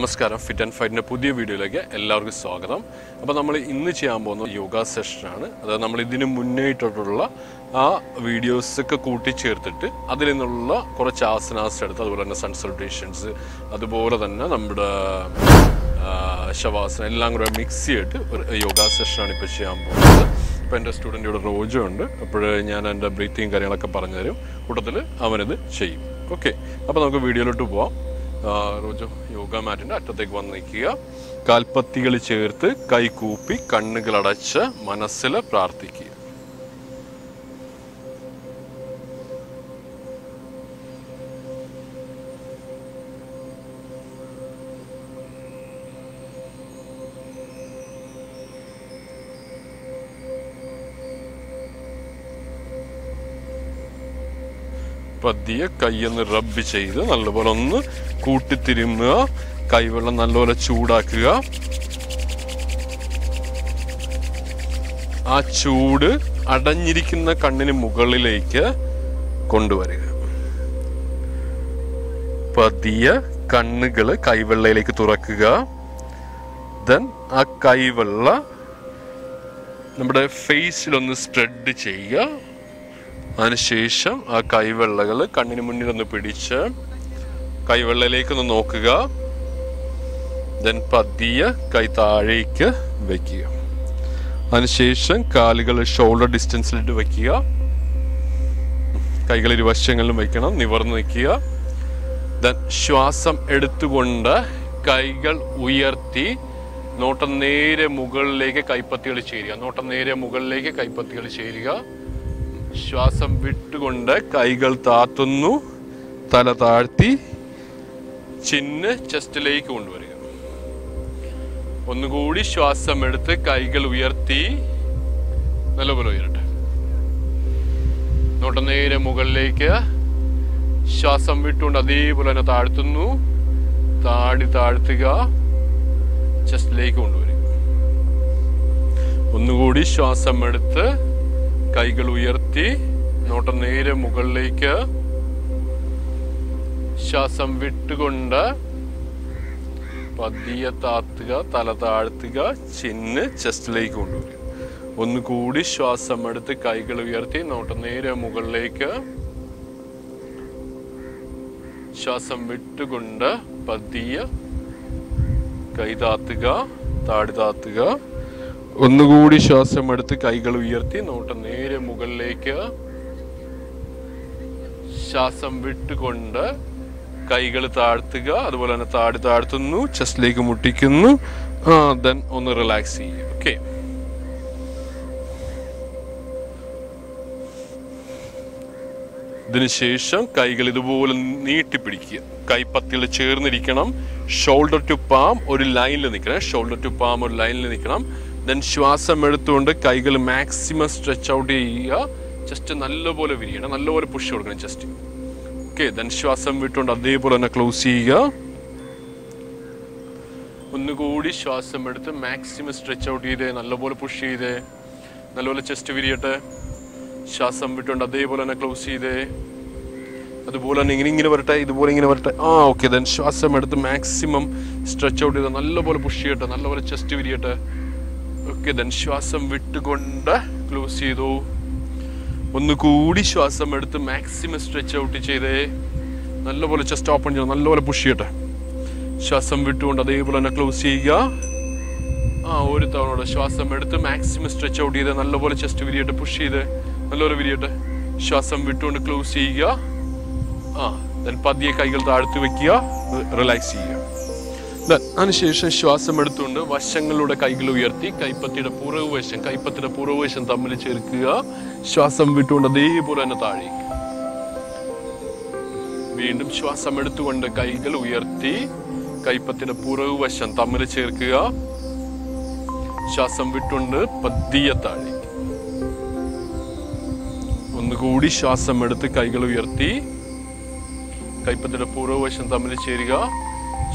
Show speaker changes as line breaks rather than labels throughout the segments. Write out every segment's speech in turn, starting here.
നമസ്കാരം fit and ഫൈറ്റിൻ്റെ പുതിയ വീഡിയോയിലേക്ക് എല്ലാവർക്കും സ്വാഗതം. അപ്പോൾ നമ്മൾ ഇന്ന് ചെയ്യാൻ പോകുന്ന യോഗ സെഷനാണ്. അതായത് നമ്മൾ ഇതിന് മുന്നേറ്റുള്ള ആ വീഡിയോസൊക്കെ കൂട്ടിച്ചേർത്തിട്ട് അതിൽ നിന്നുള്ള കുറച്ച് ആസനാസ് എടുത്ത്, അതുപോലെ തന്നെ സൺ സല്യൂട്ടേഷൻസ്, അതുപോലെ തന്നെ നമ്മുടെ ശവാസന എല്ലാം കൂടെ മിക്സ് ചെയ്തിട്ട് ഒരു യോഗ സെഷനാണ് ഇപ്പോൾ ചെയ്യാൻ പോകുന്നത്. ഇപ്പോൾ എൻ്റെ സ്റ്റുഡൻ്റ് ഇവിടെ റോജോ ഉണ്ട്. അപ്പോൾ ഞാൻ എൻ്റെ ബ്രീത്തിങ് കാര്യങ്ങളൊക്കെ പറഞ്ഞുതരും, കൂട്ടത്തിൽ അവനിത് ചെയ്യും. ഓക്കെ, അപ്പോൾ നമുക്ക് വീഡിയോയിലോട്ട് പോവാം. റോജോ യോഗ മാറ്റിൻ്റെ അറ്റത്തേക്ക് വന്ന് നിൽക്കുക. കാൽപ്പത്തികൾ ചേർത്ത് കൈകൂപ്പി കണ്ണുകളടച്ച് മനസ്സിൽ പ്രാർത്ഥിക്കുക. പതിയെ കൈയൊന്ന് റബ്ബ് ചെയ്ത് നല്ലപോലെ ഒന്ന് കൂട്ടിത്തിരുമുക. കൈവെള്ളം നല്ലപോലെ ചൂടാക്കുക. ആ ചൂട് അടഞ്ഞിരിക്കുന്ന കണ്ണിന് മുകളിലേക്ക് കൊണ്ടുവരിക. പതിയെ കണ്ണുകൾ കൈവെള്ളയിലേക്ക് തുറക്കുക. ദെൻ ആ കൈവെള്ള നമ്മുടെ ഫേസിലൊന്ന് സ്പ്രെഡ് ചെയ്യുക. അതിനുശേഷം ആ കൈവെള്ളകൾ കണ്ണിന് മുന്നിലൊന്ന് പിടിച്ച് കൈവെള്ളയിലേക്കൊന്ന് നോക്കുക. ദെൻ പതിയെ കൈ താഴേക്ക് വയ്ക്കുക. അതിനുശേഷം കാലുകൾ ഷോൾഡർ ഡിസ്റ്റൻസിലിട്ട് വയ്ക്കുക. കൈകൾ ഇരുവശങ്ങളിലും വയ്ക്കണം, നിവർന്ന് നിൽക്കുക. ദെൻ ശ്വാസം എടുത്തുകൊണ്ട് കൈകൾ ഉയർത്തി നോട്ടം നേരെ മുകളിലേക്ക് കൈപ്പത്തികൾ ചേരുക. നോട്ടം നേരെ മുകളിലേക്ക് കൈപ്പത്തികൾ ചേരുക. ശ്വാസം വിട്ടുകൊണ്ട് കൈകൾ താത്തുന്നു. തല താഴ്ത്തി ചിന്ന് ചെസ്റ്റിലേക്ക് കൊണ്ടുവരിക. ഒന്നുകൂടി ശ്വാസം എടുത്ത് കൈകൾ ഉയർത്തി നല്ലപോലെ ഉയരട്ടെ. നോട്ടം നേരെ മുകളിലേക്ക്. ശ്വാസം വിട്ടുകൊണ്ട് അതേപോലെ തന്നെ താഴ്ത്തുന്നു. താഴ്ത്തുക, ചെസ്റ്റിലേക്ക് കൊണ്ടുവരിക. ഒന്നുകൂടി ശ്വാസം എടുത്ത് കൈകൾ ഉയർത്തി നോട്ടം നേരെ മുകളിലേക്ക്. ശ്വാസം വിട്ടുകൊണ്ട് പതിയെ താത്തുക, തല താഴ്ത്തുക, ചിന്ന് ചെസ്റ്റിലേക്ക് കൊണ്ടുവരിക. ഒന്നുകൂടി ശ്വാസം എടുത്ത് കൈകൾ ഉയർത്തി നോട്ടം നേരെ മുകളിലേക്ക്. ശ്വാസം വിട്ടുകൊണ്ട് പതിയെ കൈ താത്തുക, താഴ്ത്തുക. ഒന്നുകൂടി ശ്വാസം എടുത്ത് കൈകൾ ഉയർത്തി നോട്ടം നേരെ മുകളിലേക്ക്. ശ്വാസം വിട്ടുകൊണ്ട് കൈകൾ താഴ്ത്തുക, അതുപോലെ തന്നെ താഴ്ത്തുന്നു, ചെസ്റ്റിലേക്ക് മുട്ടിക്കുന്നു. ദെൻ ഒന്ന് റിലാക്സ് ചെയ്യുക. ഓക്കെ, ഇതിനുശേഷം കൈകൾ ഇതുപോലെ നീട്ടിപ്പിടിക്കുക. കൈപ്പത്തികൾ ചേർന്നിരിക്കണം. ഷോൾഡർ ടു പാം ഒരു ലൈനിൽ നിൽക്കണം. ഷോൾഡർ ടു പാം ഒരു ലൈനിൽ നിൽക്കണം. ദെൻ ശ്വാസം എടുത്തുകൊണ്ട് കൈകൾ മാക്സിമം സ്ട്രെച്ച് ഔട്ട് ചെയ്യുക. ചെസ്റ്റ് നല്ലപോലെ വിരിയണം, നല്ലപോലെ പുഷ് കൊടുക്കണം ചെസ്റ്റ്. ഓക്കെ, ദെൻ ശ്വാസം വിട്ടുകൊണ്ട് അതേപോലെ തന്നെ ക്ലോസ് ചെയ്യുക. ഒന്നുകൂടി ശ്വാസം എടുത്ത് മാക്സിമം സ്ട്രെച്ച് ഔട്ട് ചെയ്തേ, നല്ലപോലെ പുഷ് ചെയ്തേ, നല്ലപോലെ ചെസ്റ്റ് വിരിയട്ടെ. ശ്വാസം വിട്ടുകൊണ്ട് അതേപോലെ തന്നെ ക്ലോസ് ചെയ്തേ, അതുപോലെ തന്നെ ഇങ്ങനെ വരട്ടെ, ഇതുപോലെ ഇങ്ങനെ വരട്ടെ. ഓക്കെ, ദെൻ ശ്വാസം എടുത്ത് മാക്സിമം സ്ട്രെച്ച് ഔട്ട് ചെയ്ത് നല്ലപോലെ പുഷ് ചെയ്യട്ടെ, നല്ലപോലെ ചെസ്റ്റ് വിരിയട്ടെ. ഓക്കെ, ദെൻ ശ്വാസം വിട്ടുകൊണ്ട് ക്ലോസ് ചെയ്തു. ഒന്നുകൂടി ശ്വാസം എടുത്ത് മാക്സിമം സ്ട്രെച്ച് ഔട്ട് ചെയ്തേ, നല്ലപോലെ ചെസ്റ്റ് ഓപ്പൺ ചെയ്യണം, നല്ലപോലെ പുഷ് ചെയ്യട്ടെ. ശ്വാസം വിട്ടുകൊണ്ട് അതേപോലെ തന്നെ ക്ലോസ് ചെയ്യുക. ഒരു തവണ ശ്വാസം എടുത്ത് മാക്സിമം സ്ട്രെച്ച് ഔട്ട് ചെയ്ത് നല്ലപോലെ ചെസ്റ്റ് വിരിയട്ടെ, പുഷ് ചെയ്ത് നല്ലപോലെ വിരിയട്ടെ. ശ്വാസം വിട്ടുകൊണ്ട് ക്ലോസ് ചെയ്യുക. ദെൻ പതിയെ കൈകൾ താഴ്ത്തി വെക്കുക, റിലാക്സ് ചെയ്യുക. അതിനുശേഷം ശ്വാസം എടുത്തുകൊണ്ട് വശങ്ങളുടെ കൈകൾ ഉയർത്തി കൈപ്പത്തിയുടെ പുറകുവശം തമ്മിൽ ചേർക്കുക. ശ്വാസം വിട്ടുകൊണ്ട് അതേപോലെ തന്നെ താഴേക്ക്. വീണ്ടും ശ്വാസം എടുത്തുകൊണ്ട് കൈകൾ ഉയർത്തി കൈപ്പത്തിയുടെ പുറകുവശം തമ്മിൽ ചേർക്കുക. ശ്വാസം വിട്ടുകൊണ്ട് പതിയെ താഴേക്ക്. ഒന്നുകൂടി ശ്വാസം എടുത്ത് കൈകൾ ഉയർത്തി കൈപ്പത്തിയുടെ പുറകുവശം തമ്മിൽ ചേരുക.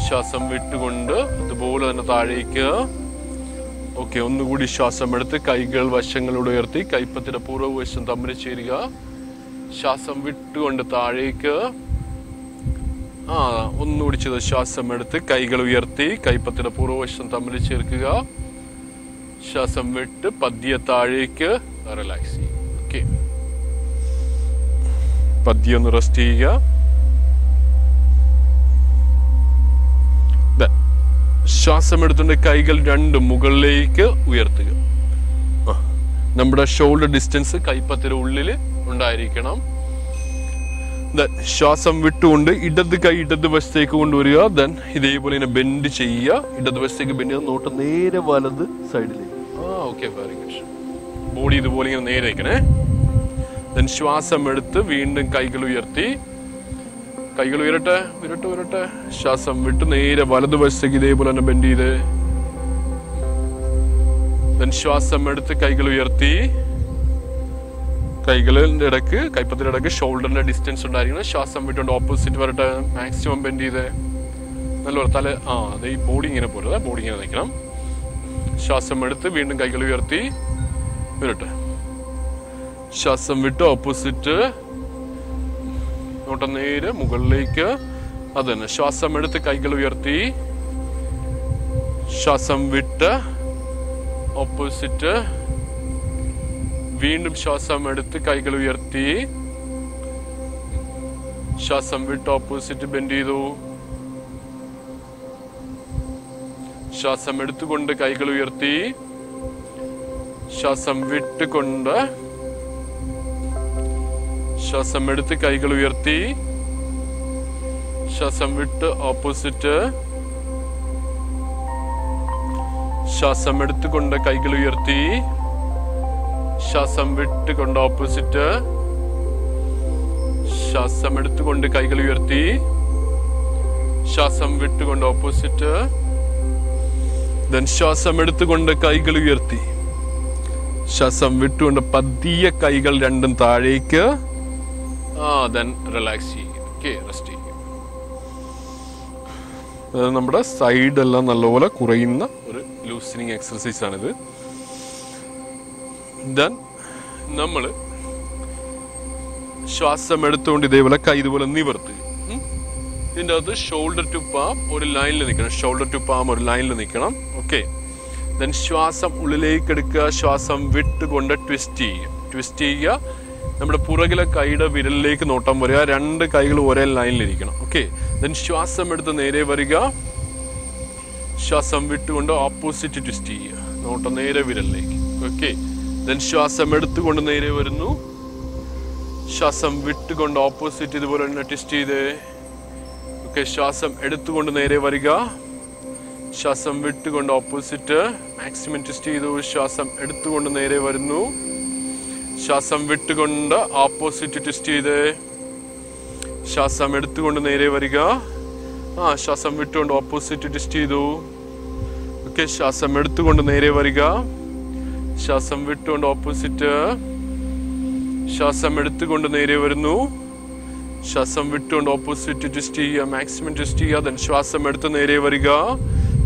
ശ്വാസം വിട്ടുകൊണ്ട് അതുപോലെ തന്നെ താഴേക്ക്. ഓക്കെ, ഒന്നുകൂടി ശ്വാസം എടുത്ത് കൈകൾ വശങ്ങളോട് ഉയർത്തി കൈപ്പത്തിയുടെ പുറകുവശം തമ്മിൽ ചേരുക. ശ്വാസം വിട്ടുകൊണ്ട് താഴേക്ക്. ഒന്നുകൂടി ചെയ്ത് ശ്വാസം എടുത്ത് കൈകൾ ഉയർത്തി കൈപ്പത്തിയുടെ പൂർവ്വവശം തമ്മിൽ ചേർക്കുക. ശ്വാസം വിട്ട് പതിയെ താഴേക്ക് റിലാക്സ് ചെയ്യുക. ഓക്കെ, പതിയെ ഒന്ന് റെസ്റ്റ് ചെയ്യുക. ശ്വാസം എടുത്തുകൊണ്ട് കൈകൾ രണ്ടും മുകളിലേക്ക് ഉയർത്തുക. നമ്മുടെ ഷോൾഡർ ഡിസ്റ്റൻസ് കൈപ്പത്തിയുടെ ഉള്ളിൽ ഉണ്ടായിരിക്കണം. ശ്വാസം വിട്ടുകൊണ്ട് ഇടത് കൈ ഇടത് വശത്തേക്ക് കൊണ്ടുവരിക. ദെൻ ഇതേപോലെ ഇങ്ങനെ ബെൻഡ് ചെയ്യുക. ഇടത് വശത്തേക്ക് ബെൻഡ് ചെയ്യുക. നോട്ട് നേരെ വലത് സൈഡിലേക്ക്. Okay, very good. ബോഡി ഇതുപോലെ ഇങ്ങനെ നേരെ വയ്ക്കണേ. ദെൻ ശ്വാസം എടുത്ത് വീണ്ടും കൈകൾ ഉയർത്തി. കൈകൾ ഉയരട്ടെ, ഉയരട്ടെ, ഉയരട്ടെ. ശ്വാസം വിട്ട് നേരെ വലത് വശത്തേക്ക് ഇതേപോലെ തന്നെ ബെൻഡ് ചെയ്ത്. ദെൻ ശ്വാസം എടുത്ത് കൈകൾ ഉയർത്തി. കൈകളിന്റെ ഇടക്ക് കൈപ്പത്തിന്റെ ഇടക്ക് ഷോൾഡറിന്റെ ഡിസ്റ്റൻസ് ഉണ്ടായിരിക്കണം. ശ്വാസം വിട്ടുകൊണ്ട് ഓപ്പോസിറ്റ് വരട്ടെ. മാക്സിമം ബെൻഡ് ചെയ്ത് നല്ലപോലെ തല അത് ഈ ബോഡി ഇങ്ങനെ പോരുത്, ബോഡി ഇങ്ങനെ നിൽക്കണം. ശ്വാസം എടുത്ത് വീണ്ടും കൈകൾ ഉയർത്തി വരട്ടെ. ശ്വാസം വിട്ട് ഓപ്പോസിറ്റ് നോട്ടം നേരെ മുകളിലേക്ക്. അത് തന്നെ. ശ്വാസം എടുത്ത് കൈകൾ ഉയർത്തി. ശ്വാസം വിട്ട് ഓപ്പോസിറ്റ്. വീണ്ടും ശ്വാസം എടുത്ത് കൈകൾ ഉയർത്തി. ശ്വാസം വിട്ട് ഓപ്പോസിറ്റ് ബെൻഡ് ചെയ്തു. ശ്വാസം എടുത്തുകൊണ്ട് കൈകൾ ഉയർത്തി. ശ്വാസം വിട്ടുകൊണ്ട് ശ്വാസം എടുത്ത് കൈകൾ ഉയർത്തി. ശ്വാസം വിട്ട് ഓപ്പോസിറ്റ്. ശ്വാസം എടുത്തുകൊണ്ട് കൈകൾ ഉയർത്തി. ശ്വാസം വിട്ടുകൊണ്ട് ഓപ്പോസിറ്റ്. ശ്വാസം എടുത്തുകൊണ്ട് കൈകൾ ഉയർത്തി. ശ്വാസം വിട്ടുകൊണ്ട് ഓപ്പോസിറ്റ്. ദെൻ ശ്വാസം എടുത്തുകൊണ്ട് കൈകൾ ഉയർത്തി. ശ്വാസം വിട്ടുകൊണ്ട് പതിയെ കൈകൾ രണ്ടും താഴേക്ക്. ദെൻ റിലാക്സ് ചെയ്യുക. ഓക്കെ, റെസ്റ്റ് ചെയ്യുക. നമ്മുടെ സൈഡെല്ലാം നല്ലപോലെ കുറയുന്ന ഒരു ലൂസനിങ് എക്സർസൈസ് ആണിത്. ദെൻ നമ്മൾ ശ്വാസം എടുത്തുകൊണ്ട് ഇതേപോലെ കൈ ഇതുപോലെ നിവർത്തുക. ഇതിൻ്റെ അകത്ത് ഷോൾഡർ ടു പാം ഒരു ലൈനിൽ നിൽക്കണം. ഷോൾഡർ ടു പാം ഒരു ലൈനിൽ നിൽക്കണം. ഓക്കെ, ദെൻ ശ്വാസം ഉള്ളിലേക്ക് എടുക്കുക. ശ്വാസം വിട്ടുകൊണ്ട് ട്വിസ്റ്റ് ചെയ്യുക. ട്വിസ്റ്റ് ചെയ്യുക. നമ്മുടെ പുറകിലെ കൈയുടെ വിരലിലേക്ക് നോട്ടം വരിക. രണ്ട് കൈകൾ ഒരേ ലൈനിലിരിക്കണം. ഓക്കെ, ദെൻ ശ്വാസം എടുത്ത് നേരെ വരിക. ശ്വാസം വിട്ടുകൊണ്ട് ഓപ്പോസിറ്റ് ട്വിസ്റ്റ് ചെയ്യുക. നോട്ടം നേരെ വിരലിലേക്ക്. ഓക്കെ, ദെൻ ശ്വാസം എടുത്തുകൊണ്ട് നേരെ വരുന്നു. ശ്വാസം വിട്ടുകൊണ്ട് ഓപ്പോസിറ്റ് ഇതുപോലെ തന്നെ ട്വിസ്റ്റ് ചെയ്ത്. ഓക്കെ, ശ്വാസം എടുത്തുകൊണ്ട് നേരെ വരിക. ശ്വാസം വിട്ടുകൊണ്ട് ഓപ്പോസിറ്റ് മാക്സിമം ട്വിസ്റ്റ് ചെയ്തു. ശ്വാസം എടുത്തുകൊണ്ട് നേരെ വരുന്നു. ശ്വാസം വിട്ടുകൊണ്ട് ഓപ്പോസിറ്റ് ട്വിസ്റ്റ് ചെയ്ത്. ശ്വാസം എടുത്തുകൊണ്ട് നേരെ വരിക. ശ്വാസം വിട്ടുകൊണ്ട് ഓപ്പോസിറ്റ് ട്വിസ്റ്റ് ചെയ്തു. ഓക്കെ, ശ്വാസം എടുത്തുകൊണ്ട് നേരെ വരിക. ശ്വാസം വിട്ടുകൊണ്ട് ഓപ്പോസിറ്റ്. ശ്വാസം എടുത്തുകൊണ്ട് നേരെ വരുന്നു. ശ്വാസം വിട്ടുകൊണ്ട് ഓപ്പോസിറ്റ് ട്വിസ്റ്റ് ചെയ്യുക. മാക്സിമം ട്വിസ്റ്റ് ചെയ്യുക. ദെൻ ശ്വാസം എടുത്ത് നേരെ വരിക.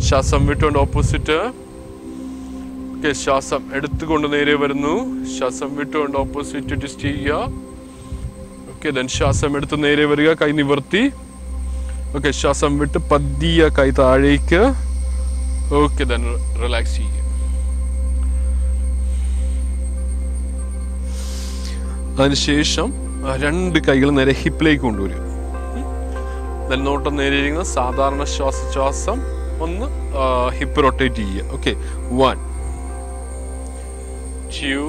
ശ്വാസം വിട്ടുകൊണ്ട് ഓപ്പോസിറ്റ്. ഓക്കെ, ശ്വാസം എടുത്തുകൊണ്ട് നേരെ വരുന്നു. ശ്വാസം വിട്ടുകൊണ്ട് ഓപ്പോസിറ്റ് ട്വിസ്റ്റ് ചെയ്യുക. ഓക്കെ, ദെൻ ശ്വാസം എടുത്ത് നേരെ വരിക. കൈ നിവർത്തി. ഓക്കെ, ശ്വാസം വിട്ട് പതിയെ കൈ താഴേക്ക്. ഓക്കെ, ദെൻ റിലാക്സ് ചെയ്യുക. അതിനുശേഷം രണ്ട് കൈകൾ നേരെ ഹിപ്പിലേക്ക് കൊണ്ടുവരിക. നോട്ടം നേരെ ഇരിക്കുന്ന സാധാരണ ശ്വാസം ഒന്ന് ഹിപ്പ് റൊട്ടേറ്റ് ചെയ്യുക. Okay, 1 2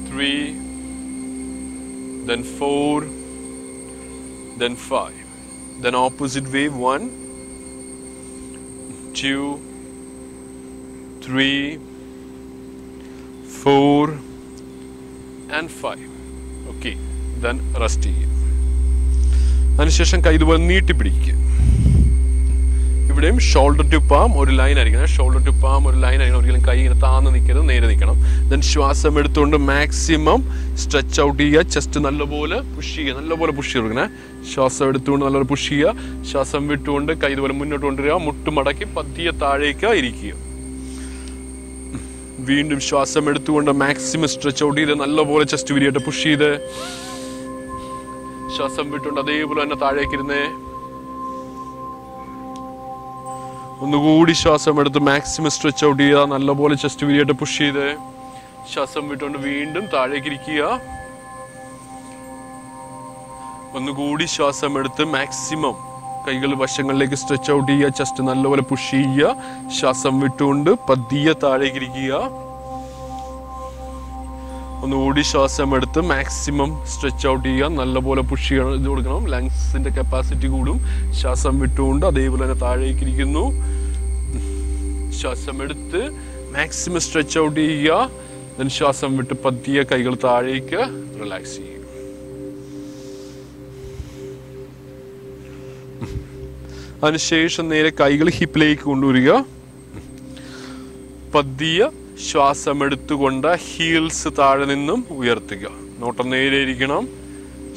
3 then 4 then 5 then opposite way 1 2 3 4 and 5. Okay, then rest ചെയ്യുക. അതിനുശേഷം കൈ ഇതുപോലെ നീട്ടി പിടിക്കുക. ഇവിടെയും ഷോൾഡർ ടു പാം ഒരു ലൈൻ ആയിരിക്കണം. ഷോൾഡർ ടു പാം ഒരു ലൈൻ ആയിരിക്കണം. ഒരിക്കലും കൈ ഇങ്ങനെ താന്ന് നിൽക്കരുത്, നേരെ നിൽക്കണം. ദെൻ ശ്വാസം എടുത്തുകൊണ്ട് മാക്സിമം സ്ട്രെച്ച് ഔട്ട് ചെയ്യുക. ചെസ്റ്റ് നല്ലപോലെ പുഷ് ചെയ്യുക. നല്ലപോലെ പുഷ് ചെയ്യണേ. ശ്വാസം എടുത്തുകൊണ്ട് നല്ലപോലെ പുഷ് ചെയ്യുക. ശ്വാസം വിട്ടുകൊണ്ട് കൈ ഇതുപോലെ മുന്നോട്ട് കൊണ്ടുവരിക. മുട്ട് മടക്കി പതിയെ താഴേക്ക് ഇരിക്കുക. വീണ്ടും ശ്വാസം എടുത്തുകൊണ്ട് മാക്സിമം സ്ട്രെച്ച് ഔട്ട് ചെയ്ത് നല്ലപോലെ ചെസ്റ്റ് വിരിയട്ടെ പുഷ് ചെയ്ത്. ശ്വാസം വിട്ടുകൊണ്ട് അതേപോലെ തന്നെ താഴേക്ക് ഇരുന്നേ. ഒന്നുകൂടി ശ്വാസം എടുത്ത് മാക്സിമം സ്ട്രെച്ച് ഔട്ട് ചെയ്യുക. നല്ലപോലെ ചെസ്റ്റ് വിരിയായിട്ട് പുഷ് ചെയ്ത് ശ്വാസം വിട്ടുകൊണ്ട് വീണ്ടും താഴേക്ക് ഇരിക്കുക. ഒന്നുകൂടി ശ്വാസം എടുത്ത് മാക്സിമം കൈകൾ വശങ്ങളിലേക്ക് സ്ട്രെച്ച് ഔട്ട് ചെയ്യുക. ചെസ്റ്റ് നല്ലപോലെ പുഷ് ചെയ്യുക. ശ്വാസം വിട്ടുകൊണ്ട് പതിയെ താഴേക്ക് ഇരിക്കുക. ഒന്നുകൂടി ശ്വാസം എടുത്ത് മാക്സിമം സ്ട്രെച്ച് ഔട്ട് ചെയ്യുക. നല്ലപോലെ പുഷ് ചെയ്യണം, ഇത് കൊടുക്കണം. ലങ്സിന്റെ കപ്പാസിറ്റി കൂടും. ശ്വാസം വിട്ടുകൊണ്ട് അതേപോലെ തന്നെ താഴേക്ക് ഇരിക്കുന്നു. ശ്വാസം എടുത്ത് മാക്സിമം സ്ട്രെച്ച് ഔട്ട് ചെയ്യുക. then ശ്വാസം വിട്ട് പതിയെ കൈകൾ താഴേക്ക് റിലാക്സ് ചെയ്യുക. അതിനുശേഷം നേരെ കൈകൾ ഹിപ്പിലേക്ക് കൊണ്ടുവരിക. പതിയെ ശ്വാസം എടുത്തുകൊണ്ട് ഹീൽസ് താഴെ നിന്നും ഉയർത്തുക. നോട്ടം നേരെ ഇരിക്കണം.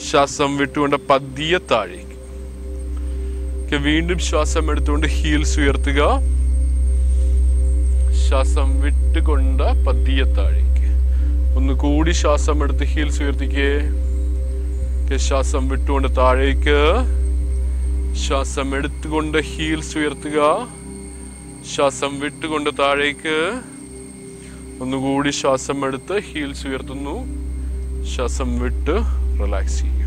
ശ്വാസം വിട്ടുകൊണ്ട് പതിയെ താഴേക്ക്. വീണ്ടും ശ്വാസം എടുത്തുകൊണ്ട് ഹീൽസ് ഉയർത്തുക. ശ്വാസം വിട്ടുകൊണ്ട് പതിയെ താഴേക്ക്. ഒന്നുകൂടി ശ്വാസം എടുത്ത് ഹീൽസ് ഉയർത്തിക്കേ. ശ്വാസം വിട്ടുകൊണ്ട് താഴേക്ക്. ശ്വാസം എടുത്തുകൊണ്ട് ഹീൽസ് ഉയർത്തുക. ശ്വാസം വിട്ടുകൊണ്ട് താഴേക്ക്. ഒന്നുകൂടി ശ്വാസം എടുത്ത് ഹീൽസ് ഉയർത്തുന്നു. ശ്വാസം വിട്ട് റിലാക്സ് ചെയ്യും.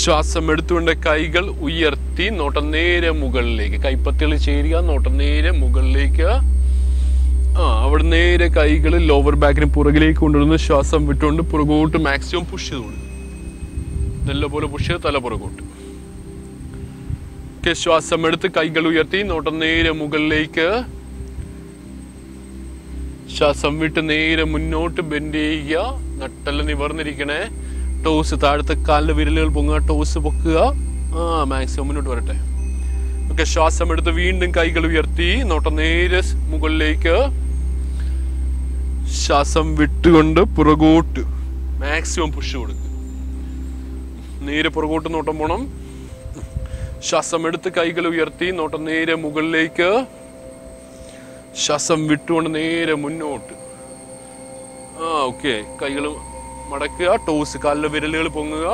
ശ്വാസം എടുത്തുകൊണ്ട് കൈകൾ ഉയർത്തി നോട്ടം നേരെ മുകളിലേക്ക്. കൈപ്പത്തികൾ ചേരുക. നോട്ടം നേരെ മുകളിലേക്ക്. അവിടെ നേരെ കൈകൾ ലോവർ ബാക്കിന് പുറകിലേക്ക് കൊണ്ടുവന്ന് ശ്വാസം വിട്ടുകൊണ്ട് പുറകോട്ട് മാക്സിമം പുഷ് ചെയ്ത് കൊടുക്കും. നല്ലപോലെ പുഷ് ചെയ്ത് തല പുറകോട്ട്. ശ്വാസം എടുത്ത് കൈകൾ ഉയർത്തി നോട്ടം നേരെ മുകളിലേക്ക്. ശ്വാസം വിട്ട് നേരെ മുന്നോട്ട് ബെൻഡ് ചെയ്യുക. നട്ടെല്ലാം നിവർന്നിരിക്കണേ. ടോസ് താഴത്തെ കാലിന്റെ വിരലുകൾ പൊങ്ങുക. ടോസ് പൊക്കുക. മാക്സിമം മുന്നോട്ട് വരട്ടെ. ഓക്കെ. ശ്വാസം എടുത്ത് വീണ്ടും കൈകൾ ഉയർത്തി നോട്ടം നേരെ മുകളിലേക്ക്. ശ്വാസം വിട്ടുകൊണ്ട് പുറകോട്ട് മാക്സിമം പുഷ് കൊടുക്കുക. നേരെ പുറകോട്ട് നോട്ടം പോണം. ശ്വാസം എടുത്ത് കൈകൾ ഉയർത്തി നോട്ടം നേരെ മുകളിലേക്ക്. ശ്വാസം വിട്ടുകൊണ്ട് നേരെ മുന്നോട്ട്. ഓക്കെ. കൈകൾ മടക്കുക. ടോസ് കാലിലെ വിരലുകൾ പൊങ്ങുക.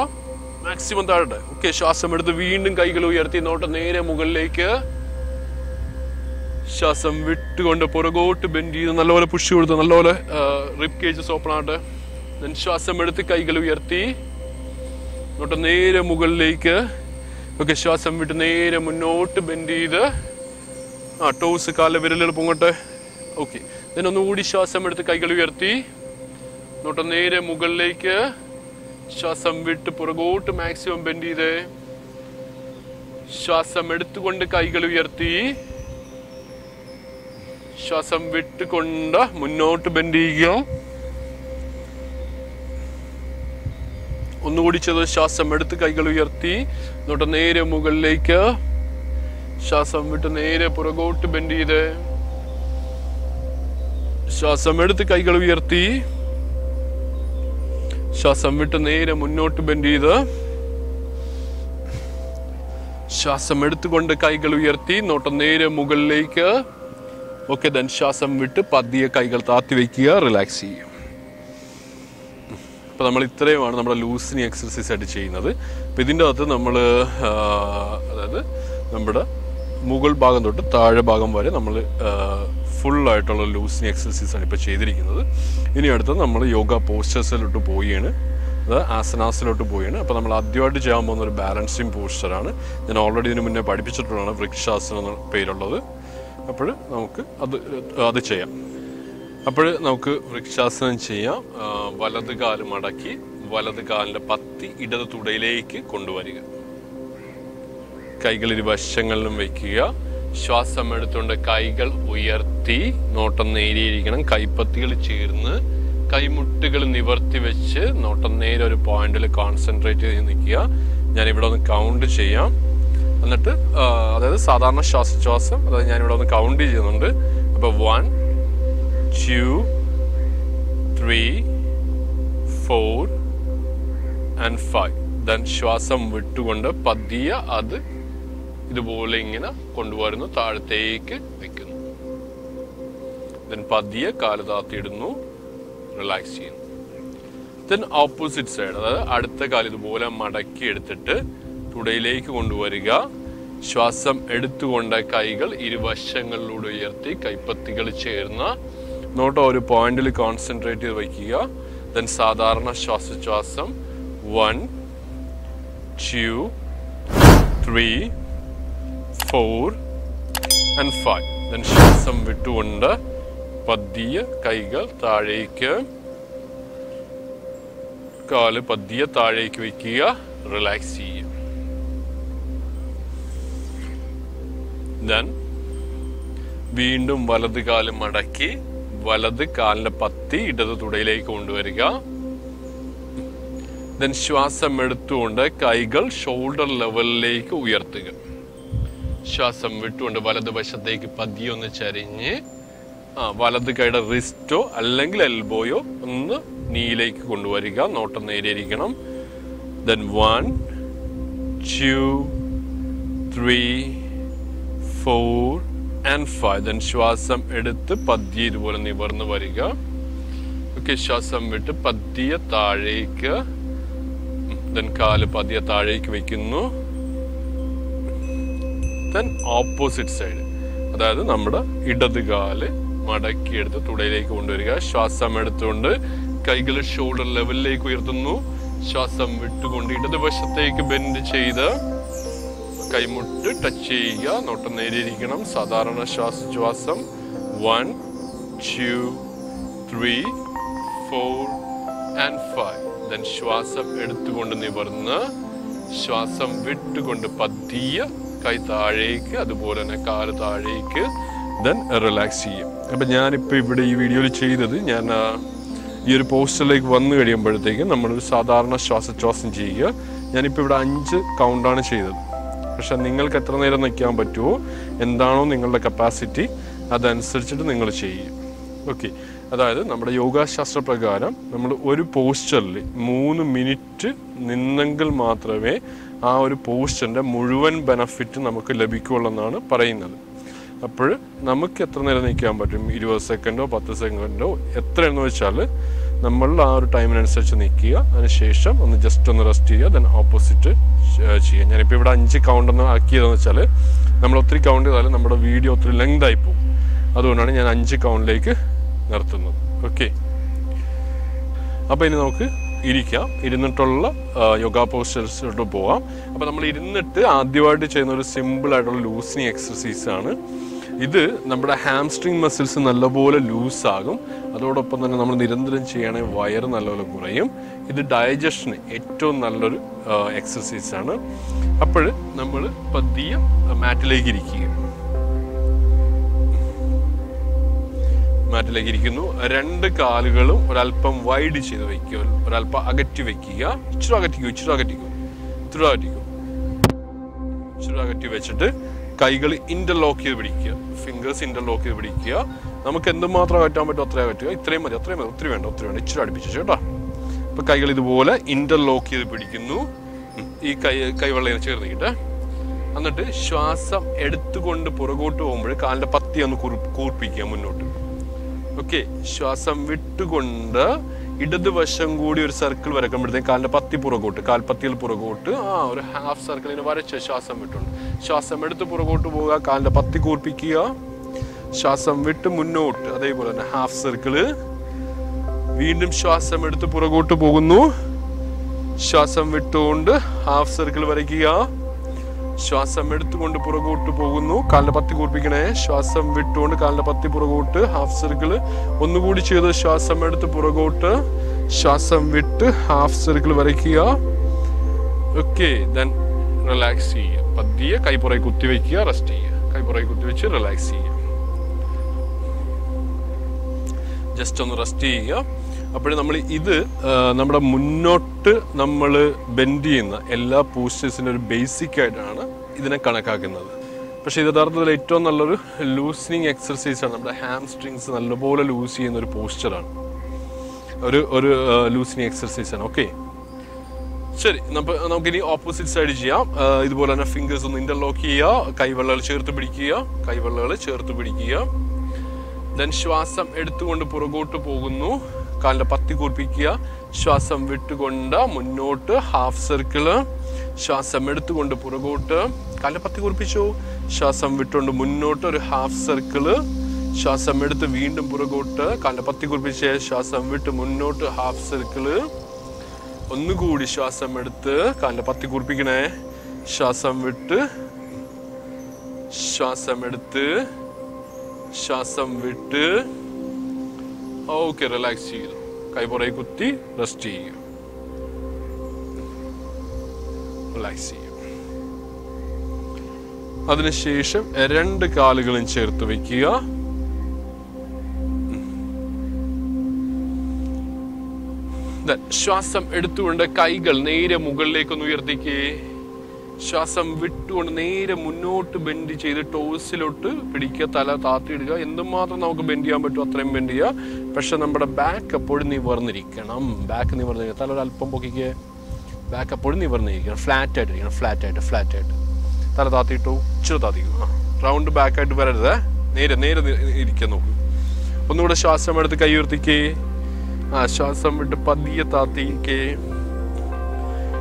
മാക്സിമം താഴട്ടെ. ഓക്കെ. ശ്വാസം എടുത്ത് വീണ്ടും കൈകൾ ഉയർത്തി നോട്ടം നേരെ മുകളിലേക്ക്. ശ്വാസം വിട്ടുകൊണ്ട് പുറകോട്ട് ബെൻഡ് ചെയ്ത് നല്ലപോലെ പുഷ് കൊടുത്ത് നല്ലപോലെ റിബ് കേജസ് ഓപ്പൺ ആട്ടെ. ശ്വാസം എടുത്ത് കൈകൾ ഉയർത്തി നോട്ടം നേരെ മുകളിലേക്ക്. ഓക്കെ. ശ്വാസം വിട്ട് നേരെ മുന്നോട്ട് ബെൻഡ് ചെയ്ത് ടോസ് കാലിലെ വിരലുകൾ പൊങ്ങട്ടെ. ഓക്കെ. ഒന്നുകൂടി ശ്വാസം എടുത്ത് കൈകൾ ഉയർത്തി നോട്ടം നേരെ മുകളിലേക്ക്. ശ്വാസം വിട്ട് പുറകോട്ട് മാക്സിമം ബെൻഡ് ചെയ്ത് ശ്വാസം എടുത്തുകൊണ്ട് കൈകൾ ഉയർത്തി. ശ്വാസം വിട്ടുകൊണ്ട് മുന്നോട്ട് ബെൻഡ് ചെയ്യുക. ഒന്നുകൂടി ചെയ്ത് ശ്വാസം എടുത്ത് കൈകൾ ഉയർത്തി നോട്ടം നേരെ മുകളിലേക്ക്. ശ്വാസം വിട്ട് നേരെ പുറകോട്ട് ബെൻഡ് ചെയ്ത് ശ്വാസം എടുത്ത് കൈകൾ ഉയർത്തി. ശ്വാസം വിട്ട് നേരെ മുന്നോട്ട് ബെൻഡ് ചെയ്ത് ശ്വാസം എടുത്തുകൊണ്ട് കൈകൾ ഉയർത്തി നോട്ടം നേരെ മുകളിലേക്ക്. ഓക്കെ. ശ്വാസം വിട്ട് പതിയെ കൈകൾ താത്തി വയ്ക്കുക. റിലാക്സ് ചെയ്യുക. അപ്പൊ നമ്മൾ ഇത്രയുമാണ് നമ്മുടെ ലൂസിനിങ് എക്സർസൈസ് ആയിട്ട് ചെയ്യുന്നത്. അപ്പൊ ഇതിൻ്റെ അകത്ത് നമ്മൾ അതായത് നമ്മുടെ മുകൾ ഭാഗം തൊട്ട് താഴെ ഭാഗം വരെ നമ്മൾ ഫുള്ളായിട്ടുള്ള ലൂസിനിങ് എക്സർസൈസ് ആണ് ഇപ്പോൾ ചെയ്തിരിക്കുന്നത്. ഇനി അടുത്ത് നമ്മൾ യോഗ പോസ്റ്റേഴ്സിലോട്ട് പോവുകയാണ്. അത് ആസനാസിലോട്ട് പോവുകയാണ്. അപ്പോൾ നമ്മൾ ആദ്യമായിട്ട് ചെയ്യാൻ പോകുന്ന ഒരു ബാലൻസിങ് പോസ്റ്ററാണ്. ഞാൻ ഓൾറെഡി ഇതിന് മുന്നേ പഠിപ്പിച്ചിട്ടുള്ളതാണ്. വൃക്ഷാസനം എന്ന പേരുള്ളത്. അപ്പോൾ നമുക്ക് അത് ചെയ്യാം. അപ്പോൾ നമുക്ക് വൃക്ഷാസനം ചെയ്യാം. വലത് കാല് മടക്കി വലത് കാലിൻ്റെ പത്തി ഇടത് തുടയിലേക്ക് കൊണ്ടുവരിക. കൈകൾ ഇരുവശങ്ങളിലും വയ്ക്കുക. ശ്വാസം എടുത്തുകൊണ്ട് കൈകൾ ഉയർത്തി നോട്ടം നേരിയിരിക്കണം. കൈപ്പത്തികൾ ചേർന്ന് കൈമുട്ടുകൾ നിവർത്തി വെച്ച് നോട്ടം നേരെ ഒരു പോയിന്റിൽ കോൺസെൻട്രേറ്റ് ചെയ്ത് നിൽക്കുക. ഞാനിവിടെ ഒന്ന് കൗണ്ട് ചെയ്യാം. എന്നിട്ട് അതായത് സാധാരണ ശ്വാസോച്ഛ്വാസം അതായത് ഞാനിവിടെ ഒന്ന് കൗണ്ട് ചെയ്യുന്നുണ്ട്. അപ്പോൾ 1 2 3 4 and 5. ദെൻ ശ്വാസം വിട്ടുകൊണ്ട് പതിയെ അത് ഇതുപോലെ ഇങ്ങനെ കൊണ്ടുവരുന്നു. താഴത്തേക്ക് വെക്കുന്നു. ദെൻ പതിയെ കാല് താത്തിയിടുന്നു. റിലാക്സ് ചെയ്യുന്നു. ദെൻ ഓപ്പോസിറ്റ് സൈഡ്, അതായത് അടുത്ത കാല് ഇതുപോലെ മടക്കി എടുത്തിട്ട് തുടയിലേക്ക് കൊണ്ടുവരിക. ശ്വാസം എടുത്തുകൊണ്ട് കൈകൾ ഇരുവശങ്ങളിലൂടെ ഉയർത്തി കൈപ്പത്തികൾ ചേർന്ന് നോട്ട് ഒരു പോയിന്റിൽ കോൺസെൻട്രേറ്റ് ചെയ്ത് വയ്ക്കുക. ദെൻ സാധാരണ ശ്വാസോച്ഛ്വാസം 1 2 3 4 and 5. ദെൻ ശ്വാസം വിട്ടുകൊണ്ട് പതിയെ കൈകൾ താഴേക്ക്, കാല് പതിയെ താഴേക്ക് വയ്ക്കുക, റിലാക്സ് ചെയ്യുക. ദെൻ വീണ്ടും വലത് കാല് മടക്കി വലത് കാലിന്റെ പത്തി ഇടത് തുടയിലേക്ക് കൊണ്ടുവരിക. ദെൻ ശ്വാസം എടുത്തുകൊണ്ട് കൈകൾ ഷോൾഡർ ലെവലിലേക്ക് ഉയർത്തുക. ശ്വാസം വിട്ടുകൊണ്ട് വലത് വശത്തേക്ക് പതിയെ ഒന്ന് ചരിഞ്ഞ് വലത് കൈയുടെ റിസ്റ്റോ അല്ലെങ്കിൽ എൽബോയോ ഒന്ന് നീയിലേക്ക് കൊണ്ടുവരിക. നോട്ടം നേരിയിരിക്കണം. Then 1 2 3 4 and 5. ദെൻ ശ്വാസം എടുത്ത് പതിയെ ഇതുപോലെ നിവർന്ന് വരിക. ഓക്കെ, ശ്വാസം വിട്ട് പതിയെ താഴേക്ക്. ദെൻ കാല് പതിയെ താഴേക്ക് വെക്കുന്നു. ദെൻ ഓപ്പോസിറ്റ് സൈഡ്, അതായത് നമ്മുടെ ഇടത് കാല് മടക്കിയെടുത്ത് തുടയിലേക്ക് കൊണ്ടുവരിക. ശ്വാസം എടുത്തുകൊണ്ട് കൈകൾ ഷോൾഡർ ലെവലിലേക്ക് ഉയർത്തുന്നു. ശ്വാസം വിട്ടുകൊണ്ട് ഇടതുവശത്തേക്ക് ബെൻഡ് ചെയ്ത് കൈമുട്ട് ടച്ച് ചെയ്യുക. നോട്ടം നേരിയിരിക്കണം. സാധാരണ ശ്വാസോച്ഛ്വാസം 1 2 3 4 and 5. ദെൻ ശ്വാസം എടുത്തുകൊണ്ട് നിവർന്ന് ശ്വാസം വിട്ടുകൊണ്ട് പതിയെ കൈ താഴേക്ക്, അതുപോലെ തന്നെ കാല് താഴേക്ക്. ദെൻ റിലാക്സ് ചെയ്യും. അപ്പം ഞാനിപ്പോൾ ഇവിടെ ഈ വീഡിയോയിൽ ചെയ്തത്, ഞാൻ ഈ ഒരു പോസ്റ്ററിലേക്ക് വന്നു കഴിയുമ്പോഴത്തേക്കും നമ്മളൊരു സാധാരണ ശ്വാസോച്ഛ്വാസം ചെയ്യുക. ഞാനിപ്പോൾ ഇവിടെ 5 കൗണ്ടാണ് ചെയ്തത്. പക്ഷെ നിങ്ങൾക്ക് എത്ര നേരം നിൽക്കാൻ പറ്റുമോ, എന്താണോ നിങ്ങളുടെ കപ്പാസിറ്റി, അതനുസരിച്ചിട്ട് നിങ്ങൾ ചെയ്യുക. ഓക്കെ, അതായത് നമ്മുടെ യോഗാശാസ്ത്ര പ്രകാരം നമ്മൾ ഒരു പോസ്റ്ററിൽ 3 മിനിറ്റ് നിന്നെങ്കിൽ മാത്രമേ ആ ഒരു പോസ്റ്ററിൻ്റെ മുഴുവൻ ബെനഫിറ്റ് നമുക്ക് ലഭിക്കുകയുള്ളൂ എന്നാണ് പറയുന്നത്. അപ്പോൾ നമുക്ക് എത്ര നേരം നിൽക്കാൻ പറ്റും, 20 സെക്കൻഡോ 10 സെക്കൻഡോ എത്രയെന്ന് വെച്ചാൽ നമ്മൾ ആ ഒരു ടൈമിനനുസരിച്ച് നിൽക്കുക. അതിനുശേഷം ഒന്ന് ജസ്റ്റ് ഒന്ന് റെസ്റ്റ് ചെയ്യുക. ദെൻ ഓപ്പോസിറ്റ് ചെയ്യുക. ഞാനിപ്പോൾ ഇവിടെ 5 കൗണ്ടെന്ന് ആക്കിയതെന്ന് വെച്ചാൽ നമ്മൾ ഒത്തിരി കൗണ്ട് ചെയ്താലും നമ്മുടെ വീഡിയോ ഒത്തിരി ലെങ്ത് ആയി പോകും. അതുകൊണ്ടാണ് ഞാൻ 5 കൗണ്ടിലേക്ക് നിർത്തുന്നത്. ഓക്കെ, അപ്പോൾ ഇനി നമുക്ക് ഇരിക്കാം. ഇരുന്നിട്ടുള്ള യോഗ പോസ്റ്റേഴ്സിലോട്ട് പോവാം. അപ്പോൾ നമ്മൾ ഇരുന്നിട്ട് ആദ്യമായിട്ട് ചെയ്യുന്ന ഒരു സിമ്പിൾ ആയിട്ടുള്ള ലൂസനിങ് എക്സർസൈസ് ആണ് ഇത്. നമ്മുടെ ഹാംസ്ട്രിങ് മസിൽസ് നല്ലപോലെ ലൂസാകും. അതോടൊപ്പം തന്നെ നമ്മൾ നിരന്തരം ചെയ്യണമെങ്കിൽ വയറ് നല്ലപോലെ കുറയും. ഇത് ഡൈജഷന് ഏറ്റവും നല്ലൊരു എക്സർസൈസ് ആണ്. അപ്പോൾ നമ്മൾ പതിയെ മാറ്റിലേക്ക് ഇരിക്കുക. മാറ്റിലേക്ക് ഇരിക്കുന്നു. 2 കാലുകളും ഒരല്പം വൈഡ് ചെയ്ത് വയ്ക്കുക, ഒരല്പം അകറ്റി വെക്കുക. ഇച്ചിരി അകറ്റി വെച്ചിട്ട് കൈകൾ ഇന്റർലോക്ക് ചെയ്ത് പിടിക്കുക. ഫിംഗേഴ്സ് ഇന്റർലോക്ക് ചെയ്ത് പിടിക്കുക. നമുക്ക് എന്തുമാത്രം അകറ്റാൻ പറ്റും അത്രയും അകറ്റുക. ഇത്രയും മതി, ഒത്തിരി വേണ്ട. ഇച്ചിരി അടുപ്പിച്ചു കേട്ടോ. അപ്പൊ കൈകൾ ഇതുപോലെ ഇന്റർലോക്ക് ചെയ്ത് പിടിക്കുന്നു. ഈ കൈവെള്ളം ചേർന്നിട്ട് എന്നിട്ട് ശ്വാസം എടുത്തുകൊണ്ട് പുറകോട്ട് പോകുമ്പോൾ കാലിന്റെ പത്തി ഒന്ന് കൂർപ്പിക്കുക മുന്നോട്ട്. ഓക്കെ, ശ്വാസം വിട്ടുകൊണ്ട് ഇടതുവശം കൂടി ഒരു സർക്കിൾ വരക്കുമ്പോഴത്തേക്ക് കാലിന്റെ പത്തി പുറകോട്ട്, കാൽപ്പത്തിയിൽ പുറകോട്ട് ഒരു ഹാഫ് സർക്കിളിന് വരച്ച് ശ്വാസം വിട്ടുണ്ട്. ശ്വാസം എടുത്ത് പുറകോട്ട് പോവുക, കാലിന്റെ പത്തി കൂർപ്പിക്കുക. ശ്വാസം വിട്ട് മുന്നോട്ട്, അതേപോലെ തന്നെ ഹാഫ് സർക്കിള്. വീണ്ടും ശ്വാസം എടുത്ത് പുറകോട്ട് പോകുന്നു. ശ്വാസം വിട്ടുകൊണ്ട് ഹാഫ് സർക്കിൾ വരയ്ക്കുക. ശ്വാസം എടുത്തുകൊണ്ട് പുറകോട്ട് പോകുന്നു, കാലിന്റെ പത്തി കൂർപ്പിക്കണേ. ശ്വാസം വിട്ടുകൊണ്ട് കാലിന്റെ പത്തി പുറകോട്ട്, ഹാഫ് സർക്കിള്. ഒന്നുകൂടി ചെയ്ത് ശ്വാസം എടുത്ത് പുറകോട്ട്, ശ്വാസം വിട്ട് ഹാഫ് സർക്കിൾ വരയ്ക്കുക. ഓക്കെ, ദെൻ റിലാക്സ് ചെയ്യുക. പതിയെ കൈ പുറകെ കുത്തി വെക്കുക, റെസ്റ്റ് ചെയ്യുക. കൈ പുറകെ കുത്തി വെച്ച് റിലാക്സ് ചെയ്യുക. ജസ്റ്റ് ഒന്ന് റെസ്റ്റ് ചെയ്യുക. അപ്പോൾ നമ്മൾ ഇത് നമ്മുടെ മുന്നോട്ട് നമ്മൾ ബെൻഡ് ചെയ്യുന്ന എല്ലാ പോസ്റ്റേഴ്സിൻ്റെ ഒരു ബേസിക് ആയിട്ടാണ് ഇതിനെ കണക്കാക്കുന്നത്. പക്ഷേ ഇത് യഥാർത്ഥത്തിൽ ഏറ്റവും നല്ലൊരു ലൂസനിങ് എക്സർസൈസാണ്. നമ്മുടെ ഹാംസ്ട്രിങ്സ് നല്ലപോലെ ലൂസ് ചെയ്യുന്ന ഒരു പോസ്റ്ററാണ്, ഒരു ലൂസനിങ് എക്സർസൈസാണ്. ഓക്കെ, ശരി, നമുക്കിനി ഓപ്പോസിറ്റ് സൈഡ് ചെയ്യാം. ഇതുപോലെ തന്നെ ഫിംഗേഴ്സ് ഒന്ന് ഇന്റർലോക്ക് ചെയ്യുക, കൈവെള്ളകൾ ചേർത്ത് പിടിക്കുക. ദെൻ ശ്വാസം എടുത്തുകൊണ്ട് പുറകോട്ട് പോകുന്നു, കാലിന്റെ പത്തി കൂർപ്പിക്കുക. ശ്വാസം വിട്ടുകൊണ്ട് മുന്നോട്ട് ഹാഫ് സർക്കിള്. ശ്വാസം എടുത്തുകൊണ്ട് പുറകോട്ട്. കാലിന്റെ പത്തി കൂർപ്പിച്ചു. ശ്വാസം വിട്ടുകൊണ്ട് മുന്നോട്ട് ഒരു ഹാഫ് സർക്കിള്. ശ്വാസം എടുത്ത് വീണ്ടും പുറകോട്ട്. കാലിന്റെ പത്തി കൂർപ്പിച്ച് ശ്വാസം വിട്ട് മുന്നോട്ട് ഹാഫ് സർക്കിള്. ഒന്നുകൂടി ശ്വാസം എടുത്ത് കാലിന്റെ പത്തി കൂർപ്പിക്കണേ. ശ്വാസം വിട്ട്, ശ്വാസം എടുത്ത്, ശ്വാസം വിട്ട്. ഓക്കെ, റിലാക്സ് ചെയ്തു. കൈ പുറകെ കുത്തി റെസ്റ്റ് ചെയ്യുക. റിലാക്സ് ചെയ്യുക. അതിനുശേഷം 2 കാലുകളും ചേർത്ത് വെക്കുക. ശ്വാസം എടുത്തുകൊണ്ട് കൈകൾ നേരെ മുകളിലേക്കൊന്ന് ഉയർത്തിക്കേ. ശ്വാസം വിട്ടുകൊണ്ട് നേരെ മുന്നോട്ട് ബെൻഡ് ചെയ്ത് ടോസിലോട്ട് പിടിക്കുക. തല താത്തിയിടുക. എന്തുമാത്രം നമുക്ക് ബെൻഡ് ചെയ്യാൻ പറ്റും അത്രയും ബെൻഡ് ചെയ്യുക. പക്ഷെ നമ്മുടെ ബാക്ക് എപ്പോഴും നിവർന്നിരിക്കണം. ബാക്ക് നിവർന്നിരിക്കുക. തല ഒരു അല്പം പൊക്കിക്കുക. ബാക്ക് എപ്പോഴും നിവർന്നിരിക്കണം. ഫ്ലാറ്റ് ആയിട്ടിരിക്കണം. ഫ്ലാറ്റ് ആയിട്ട് തല താത്തിയിട്ടു. ഇച്ചിരി താത്തിക്കും. റൗണ്ട് ബാക്ക് ആയിട്ട് വരരുത്. നേരെ ഇരിക്കാൻ നോക്കൂ. ഒന്നുകൂടെ ശ്വാസം എടുത്ത് കൈ ഉയർത്തിക്കേ. ശ്വാസം വിട്ട് പതിയെ താത്തിക്കേ.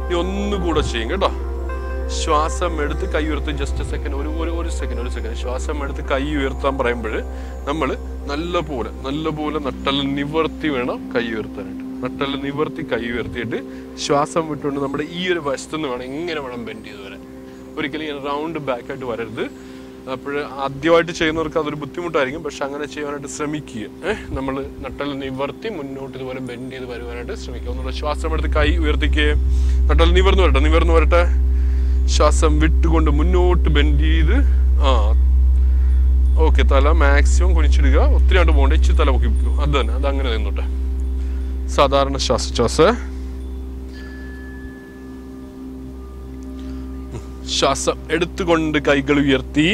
ഇനി ഒന്നുകൂടെ ചെയ്യും കേട്ടോ. ശ്വാസം എടുത്ത് കൈ ഉയർത്തി. ജസ്റ്റ് സെക്കൻഡ്, ഒരു സെക്കൻഡ്. ശ്വാസം എടുത്ത് കൈ ഉയർത്താൻ പറയുമ്പോൾ നമ്മൾ നല്ലപോലെ നട്ടല് നിവർത്തി വേണം കൈ ഉയർത്താനായിട്ട്. നട്ടല് നിവർത്തി കൈ ഉയർത്തിയിട്ട് ശ്വാസം വിട്ടുകൊണ്ട് നമ്മുടെ ഈ ഒരു വശത്തുനിന്ന് വേണം ഇങ്ങനെ വേണം ബെൻഡ് ചെയ്ത് വരാൻ. ഒരിക്കലും ഇങ്ങനെ റൗണ്ട് ബാക്ക് ആയിട്ട് വരരുത്. അപ്പോൾ ആദ്യമായിട്ട് ചെയ്യുന്നവർക്ക് അതൊരു ബുദ്ധിമുട്ടായിരിക്കും. പക്ഷെ അങ്ങനെ ചെയ്യാനായിട്ട് ശ്രമിക്കുക. നമ്മൾ നട്ടല് നിവർത്തി മുന്നോട്ട് ഇതുപോലെ ബെൻഡ് ചെയ്ത് വരുവാനായിട്ട് ശ്രമിക്കുക. ഒന്നുകൂടെ ശ്വാസം എടുത്ത് കൈ ഉയർത്തിക്കുക. നട്ടല് നിവർന്നു വരട്ടെ. ശ്വാസം വിട്ടുകൊണ്ട് മുന്നോട്ട് ബെൻഡ് ചെയ്ത്. ഓക്കെ, തല മാക്സിമം കുനിച്ചിടുക. ഒത്തിരി ആണ്ട് പോകണ്ട. ഇച്ചിരി തല പൊക്കി വെക്കും. അത് തന്നെ, അത് അങ്ങനെ നിന്നോട്ടെ. സാധാരണ ശ്വാസം എടുത്തുകൊണ്ട് കൈകൾ ഉയർത്തി.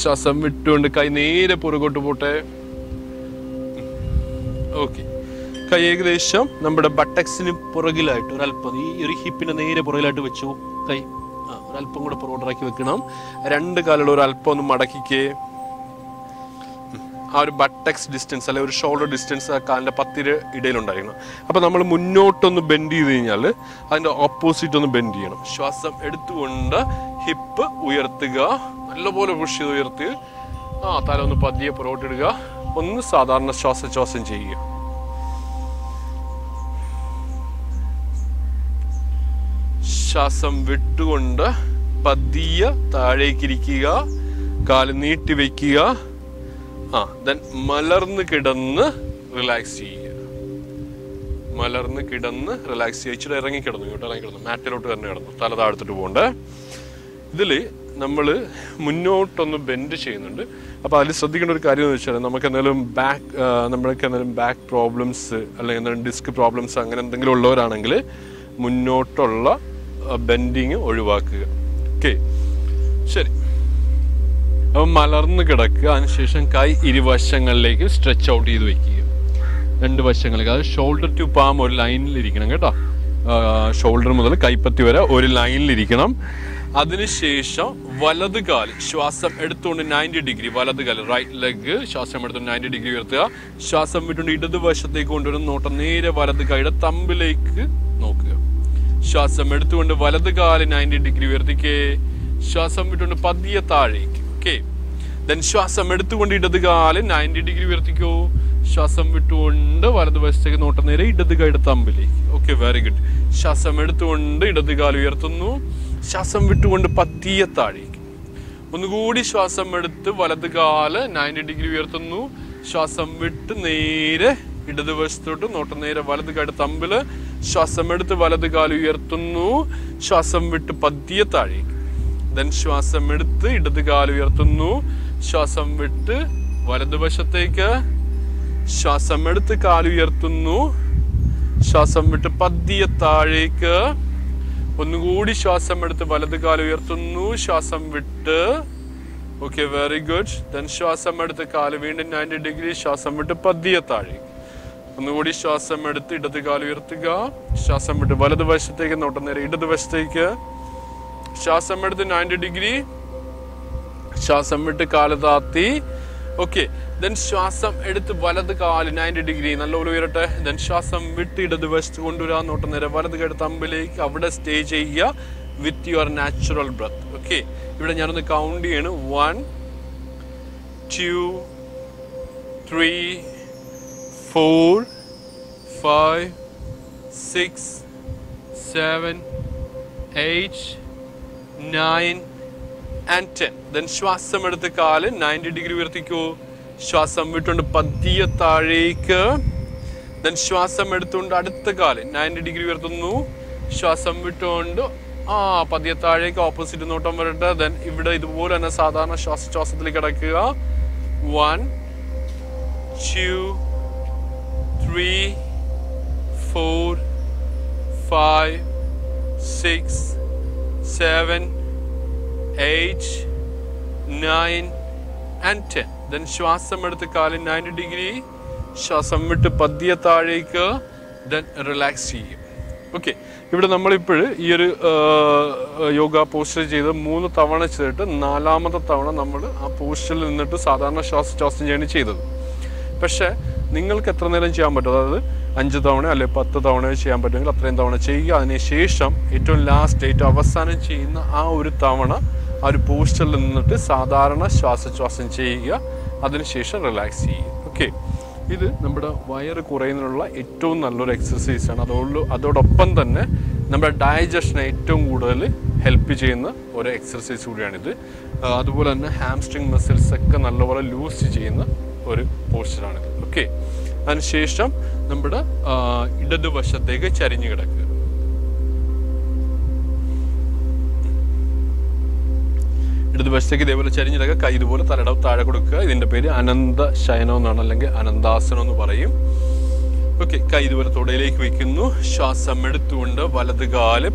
ശ്വാസം വിട്ടുകൊണ്ട് കൈ നേരെ പുറകോട്ട് പോട്ടെ. ഓക്കെ, കൈ ഏകദേശം നമ്മുടെ ബട്ടക്സിന് പുറകിലായിട്ട് ഒരല്പം, ഈ ഒരു ഹിപ്പിന്റെ നേരെ പുറകിലായിട്ട് വെച്ചു. കൈ ഒരല്പം കൂടെ പുറകോട്ടാക്കി വെക്കണം. 2 കാലുകൾ ഒരല്പം ഒന്ന് മടക്കിക്കേ. ആ ഒരു ബട്ടക്സ് ഡിസ്റ്റൻസ് അല്ലെ ഒരു ഷോൾഡർ ഡിസ്റ്റൻസ് ആ കാലിന്റെ പത്തിന് ഇടയിലുണ്ടായിരിക്കണം. അപ്പൊ നമ്മൾ മുന്നോട്ടൊന്ന് ബെൻഡ് ചെയ്ത് കഴിഞ്ഞാൽ അതിന്റെ ഓപ്പോസിറ്റ് ഒന്ന് ബെൻഡ് ചെയ്യണം. ശ്വാസം എടുത്തുകൊണ്ട് ഹിപ്പ് ഉയർത്തുക. നല്ലപോലെ പുഷ് ചെയ്ത് ഉയർത്തി. തല ഒന്ന് പതിയെ പുറകോട്ടിടുക. ഒന്ന് സാധാരണ ശ്വാസം ചെയ്യുക. ശ്വാസം വിട്ടുകൊണ്ട് പതിയെ താഴേക്കിരിക്കുക. കാല് നീട്ടി വെക്കുക. മലർന്ന് കിടന്ന് റിലാക്സ് ചെയ്യുക. ഇച്ചിരി ഇറങ്ങിക്കിടന്നു. മാറ്റിലോട്ട് തന്നെ കിടന്നു. തല താഴ്ത്തിട്ട് പോകണ്ടേ. ഇതില് നമ്മള് മുന്നോട്ടൊന്ന് ബെൻഡ് ചെയ്യുന്നുണ്ട്. അപ്പൊ അതിൽ ശ്രദ്ധിക്കേണ്ട ഒരു കാര്യം എന്ന് വെച്ചാൽ നമുക്ക് എന്തെങ്കിലും ബാക്ക് പ്രോബ്ലംസ് അല്ലെങ്കിൽ എന്തെങ്കിലും ഡിസ്ക് പ്രോബ്ലംസ് അങ്ങനെ എന്തെങ്കിലും ഉള്ളവരാണെങ്കിൽ മുന്നോട്ടുള്ള ബെൻഡിങ് ഒഴിവാക്കുക. ഓക്കെ, ശരി. അപ്പം മലർന്ന് കിടക്കുക. അതിനുശേഷം കൈ ഇരുവശങ്ങളിലേക്ക് സ്ട്രെച്ച് ഔട്ട് ചെയ്ത് വെക്കുക. 2 വശങ്ങളിലേക്ക്. അത് ഷോൾഡർ ടു പാം ഒരു ലൈനിലിരിക്കണം കേട്ടോ. ഷോൾഡർ മുതൽ കൈപ്പത്തി വരെ ഒരു ലൈനിലിരിക്കണം. അതിനുശേഷം വലത് കാല് ശ്വാസം എടുത്തുകൊണ്ട് 90 ഡിഗ്രി, വലത് കാല് റൈറ്റ് ലെഗ് ശ്വാസം എടുത്തുകൊണ്ട് 90 ഡിഗ്രി ഉയർത്തുക. ശ്വാസം വിട്ടുകൊണ്ട് ഇടതുവശത്തേക്ക് കൊണ്ടുവരുന്ന നോട്ടം നേരെ വലത് കൈയുടെ തമ്പിലേക്ക് നോക്കുക. ശ്വാസം എടുത്തുകൊണ്ട് വലത് കാല് 90 ഡിഗ്രി ഉയർത്തിക്കേ. ശ്വാസം വിട്ടുകൊണ്ട് പതിയെ താഴേക്ക്. ഓക്കെ, ശ്വാസം എടുത്തുകൊണ്ട് ഇടത് കാല് 90 ഡിഗ്രി ഉയർത്തിക്കോ. ശ്വാസം വിട്ടുകൊണ്ട് വലതുവശത്തേക്ക് നോട്ടം നേരെ ഇടത് കൈയുടെ തമ്പിലേക്ക്. Okay, very good. ശ്വാസം എടുത്തുകൊണ്ട് ഇടത് കാല് ഉയർത്തുന്നു. ശ്വാസം വിട്ടുകൊണ്ട് പതിയെ താഴേക്ക്. ഒന്നുകൂടി ശ്വാസം എടുത്ത് വലത് കാല് 90 ഡിഗ്രി ഉയർത്തുന്നു. ശ്വാസം വിട്ട് നേരെ ഇടതുവശത്തോട്ട് നോട്ടം നേരെ വലത് കൈയുടെ തമ്പില്. ശ്വാസം എടുത്ത് വലത് കാല് ഉയർത്തുന്നു. ശ്വാസം വിട്ട് പതിയെ താഴേക്ക്. ശ്വാസം എടുത്ത് ഇടത് കാല് ഉയർത്തുന്നു. ശ്വാസം വിട്ട് വലതുവശത്തേക്ക്. ശ്വാസം എടുത്ത് കാല് ഉയർത്തുന്നു. ശ്വാസം വിട്ട് പതിയെ താഴേക്ക്. ഒന്നുകൂടി ശ്വാസം എടുത്ത് വലത് കാല് ഉയർത്തുന്നു. ശ്വാസം വിട്ട്. Okay, very good. ശ്വാസം എടുത്ത് കാല് വീണ്ടും 90 ഡിഗ്രി. ശ്വാസം വിട്ട് പതിയെ താഴേക്ക്. ഒന്നുകൂടി ശ്വാസം എടുത്ത് ഇടത് കാല് ഉയർത്തുക. ശ്വാസം വിട്ട് വലതുവശത്തേക്ക് നോട്ടം നേരെ ഇടതുവശത്തേക്ക്. ശ്വാസം എടുത്ത് 90 ഡിഗ്രി. ശ്വാസം വിട്ട് കാല് താത്തി. ഓക്കെ. ദെൻ ശ്വാസം എടുത്ത് വലത് കാല് 90 ഡിഗ്രി നല്ലപോലെ ഉയരട്ടെ. ദെൻ ശ്വാസം വിട്ട് ഇടത് വശത്ത് കൊണ്ടുവരാൻ നോട്ടം നേരെ വലത് കൈ തമ്പിലേക്ക് അവിടെ സ്റ്റേ ചെയ്യുക with your natural breath. Okay. ഇവിടെ ഞാനൊന്ന് കൗണ്ട് ചെയ്യാണ്. 1 2 3 4 5 6 7 8 9 and 10. Then ശ്വാസം എടുത്ത് കാല് 90 ഡിഗ്രി ഉയർത്തിക്കൂ. ശ്വാസം വിട്ടുകൊണ്ട് പതിയെ താഴേക്ക്. ദെൻ ശ്വാസം എടുത്തുകൊണ്ട് അടുത്ത കാല് 90 ഡിഗ്രി ഉയർത്തുന്നു. ശ്വാസം വിട്ടുകൊണ്ട് പതിയെ താഴേക്ക് ഓപ്പോസിറ്റ് നോട്ടം വരട്ടെ. ദെൻ ഇവിടെ ഇതുപോലെ തന്നെ സാധാരണ ശ്വാസത്തിലേക്ക് കിടക്കുക. 1 2 3 4 5 6 7 8 9 and 10. Then ശ്വാസം എടുത്ത് കാല് 90 ഡിഗ്രി. ശ്വാസം വിട്ട് പതിയെ താഴേക്ക്. ദെൻ റിലാക്സ് ചെയ്യും. ഓക്കെ. ഇവിടെ നമ്മളിപ്പോൾ ഈ ഒരു യോഗ പോസ്റ്റർ ചെയ്ത് 3 തവണ ചെയ്തിട്ട് 4ാമത്തെ തവണ നമ്മൾ ആ പോസ്റ്ററിൽ നിന്നിട്ട് സാധാരണ ശ്വാസം ചെയ്യാണ് ചെയ്തത്. പക്ഷേ നിങ്ങൾക്ക് എത്ര നേരം ചെയ്യാൻ പറ്റും, അതായത് 5 തവണ അല്ലെങ്കിൽ 10 തവണ ചെയ്യാൻ പറ്റുമെങ്കിൽ അത്രയും തവണ ചെയ്യുക. അതിനുശേഷം ഏറ്റവും ലാസ്റ്റ് അവസാനം ചെയ്യുന്ന ആ ഒരു തവണ ആ ഒരു പോസ്റ്ററിൽ നിന്നിട്ട് സാധാരണ ശ്വാസം ചെയ്യുക. അതിനുശേഷം റിലാക്സ് ചെയ്യുക. ഓക്കെ. ഇത് നമ്മുടെ വയറ് കുറയുന്നതിനുള്ള ഏറ്റവും നല്ലൊരു എക്സസൈസാണ്. അതോടൊപ്പം തന്നെ നമ്മുടെ ഡൈജഷനെ ഏറ്റവും കൂടുതൽ ഹെൽപ്പ് ചെയ്യുന്ന ഒരു എക്സസൈസ് കൂടിയാണിത്. അതുപോലെ തന്നെ ഹാംസ്ട്രിങ് മസിൽസ് ഒക്കെ നല്ലപോലെ ലൂസ് ചെയ്യുന്ന ഒരു പോസ്റ്ററാണിത്. ഓക്കെ. അതിനുശേഷം നമ്മുടെ ഇടതുവശത്തേക്ക് ചരിഞ്ഞു കിടക്കുക. ഇടതുവശത്തേക്ക് ഇതേപോലെ ചരിഞ്ഞിടക്കുക. കൈ ഇതുപോലെ തലയുടെ താഴെ കൊടുക്കുക. ഇതിന്റെ പേര് അനന്ത ശയനം എന്നാണ്, അല്ലെങ്കിൽ അനന്താസനം എന്ന് പറയും. ഓക്കെ. കൈ ഇതുപോലെ തുടയിലേക്ക് വെക്കുന്നു. ശ്വാസം എടുത്തുകൊണ്ട് വലത് കാല്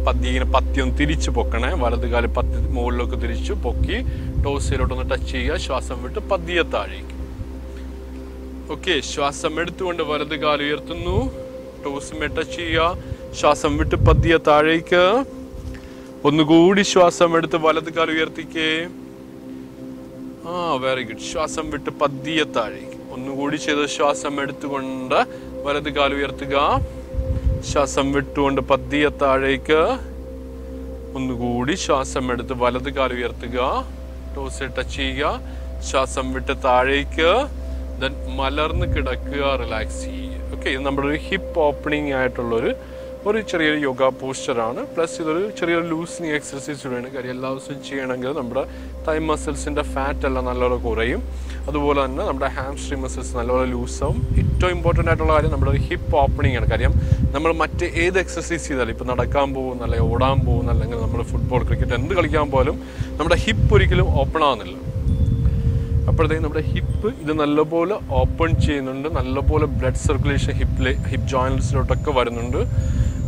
പത്തിയൊന്ന് തിരിച്ചു പൊക്കണേ. വലത് കാല് മുകളിലേക്ക് തിരിച്ചു പൊക്കി ടോസിലോട്ടൊന്ന് ടച്ച് ചെയ്യുക. ശ്വാസം വിട്ട് പതിയെ താഴേക്ക്. ഓക്കെ. ശ്വാസം എടുത്തുകൊണ്ട് വലത് കാല് ഉയർത്തുന്നു. ടോസിമേ ടച്ച് ചെയ്യുക. ശ്വാസം വിട്ട് പതിയെ താഴേക്ക്. ഒന്നുകൂടി ശ്വാസം എടുത്ത് വലത് കാല് ഉയർത്തിക്കേ. Very good. ശ്വാസം വിട്ട് പതിയെ താഴേക്ക്. ഒന്നുകൂടി ചെയ്ത് ശ്വാസം എടുത്തുകൊണ്ട് വലത് കാല് ഉയർത്തുക. ശ്വാസം വിട്ടുകൊണ്ട് പതിയെ താഴേക്ക്. ഒന്നുകൂടി ശ്വാസം എടുത്ത് വലത് കാല് ഉയർത്തുക. ടോസ് ടച്ച് ചെയ്യുക. ശ്വാസം വിട്ട് താഴേക്ക്. ദെൻ മലർന്ന് കിടക്കുക. റിലാക്സ് ചെയ്യുക. ഓക്കെ. ഇത് നമ്മുടെ ഒരു ഹിപ്പ് ഓപ്പണിംഗ് ആയിട്ടുള്ളൊരു ചെറിയൊരു യോഗ പോസ്റ്ററാണ്. പ്ലസ് ഇതൊരു ചെറിയൊരു ലൂസിങ് എക്സസൈസ് കൂടെയാണ്. കാര്യം എല്ലാ ദിവസവും ചെയ്യണമെങ്കിൽ നമ്മുടെ തൈ മസിൽസിൻ്റെ ഫാറ്റ് എല്ലാം നല്ലോണം കുറയും. അതുപോലെ തന്നെ നമ്മുടെ ഹാംസ്ട്രിങ് മസിൽസ് നല്ലോണം ലൂസാവും. ഏറ്റവും ഇമ്പോർട്ടൻ്റ് ആയിട്ടുള്ള കാര്യം നമ്മുടെ ഒരു ഹിപ്പ് ഓപ്പണിംഗ് ആണ്. കാര്യം നമ്മൾ മറ്റ് ഏത് എക്സസൈസ് ചെയ്താലും, ഇപ്പോൾ നടക്കാൻ പോകുന്ന, അല്ലെങ്കിൽ ഓടാൻ പോകുന്ന, അല്ലെങ്കിൽ നമ്മൾ ഫുട്ബോൾ, ക്രിക്കറ്റ് എന്ത് കളിക്കാൻ പോലും നമ്മുടെ ഹിപ്പ് ഒരിക്കലും ഓപ്പൺ ആവുന്നില്ല. അപ്പോഴത്തേക്കും നമ്മുടെ ഹിപ്പ് ഇത് നല്ലപോലെ ഓപ്പൺ ചെയ്യുന്നുണ്ട്. നല്ലപോലെ ബ്ലഡ് സർക്കുലേഷൻ ഹിപ്പ് ജോയിൻസിലോട്ടൊക്കെ വരുന്നുണ്ട്.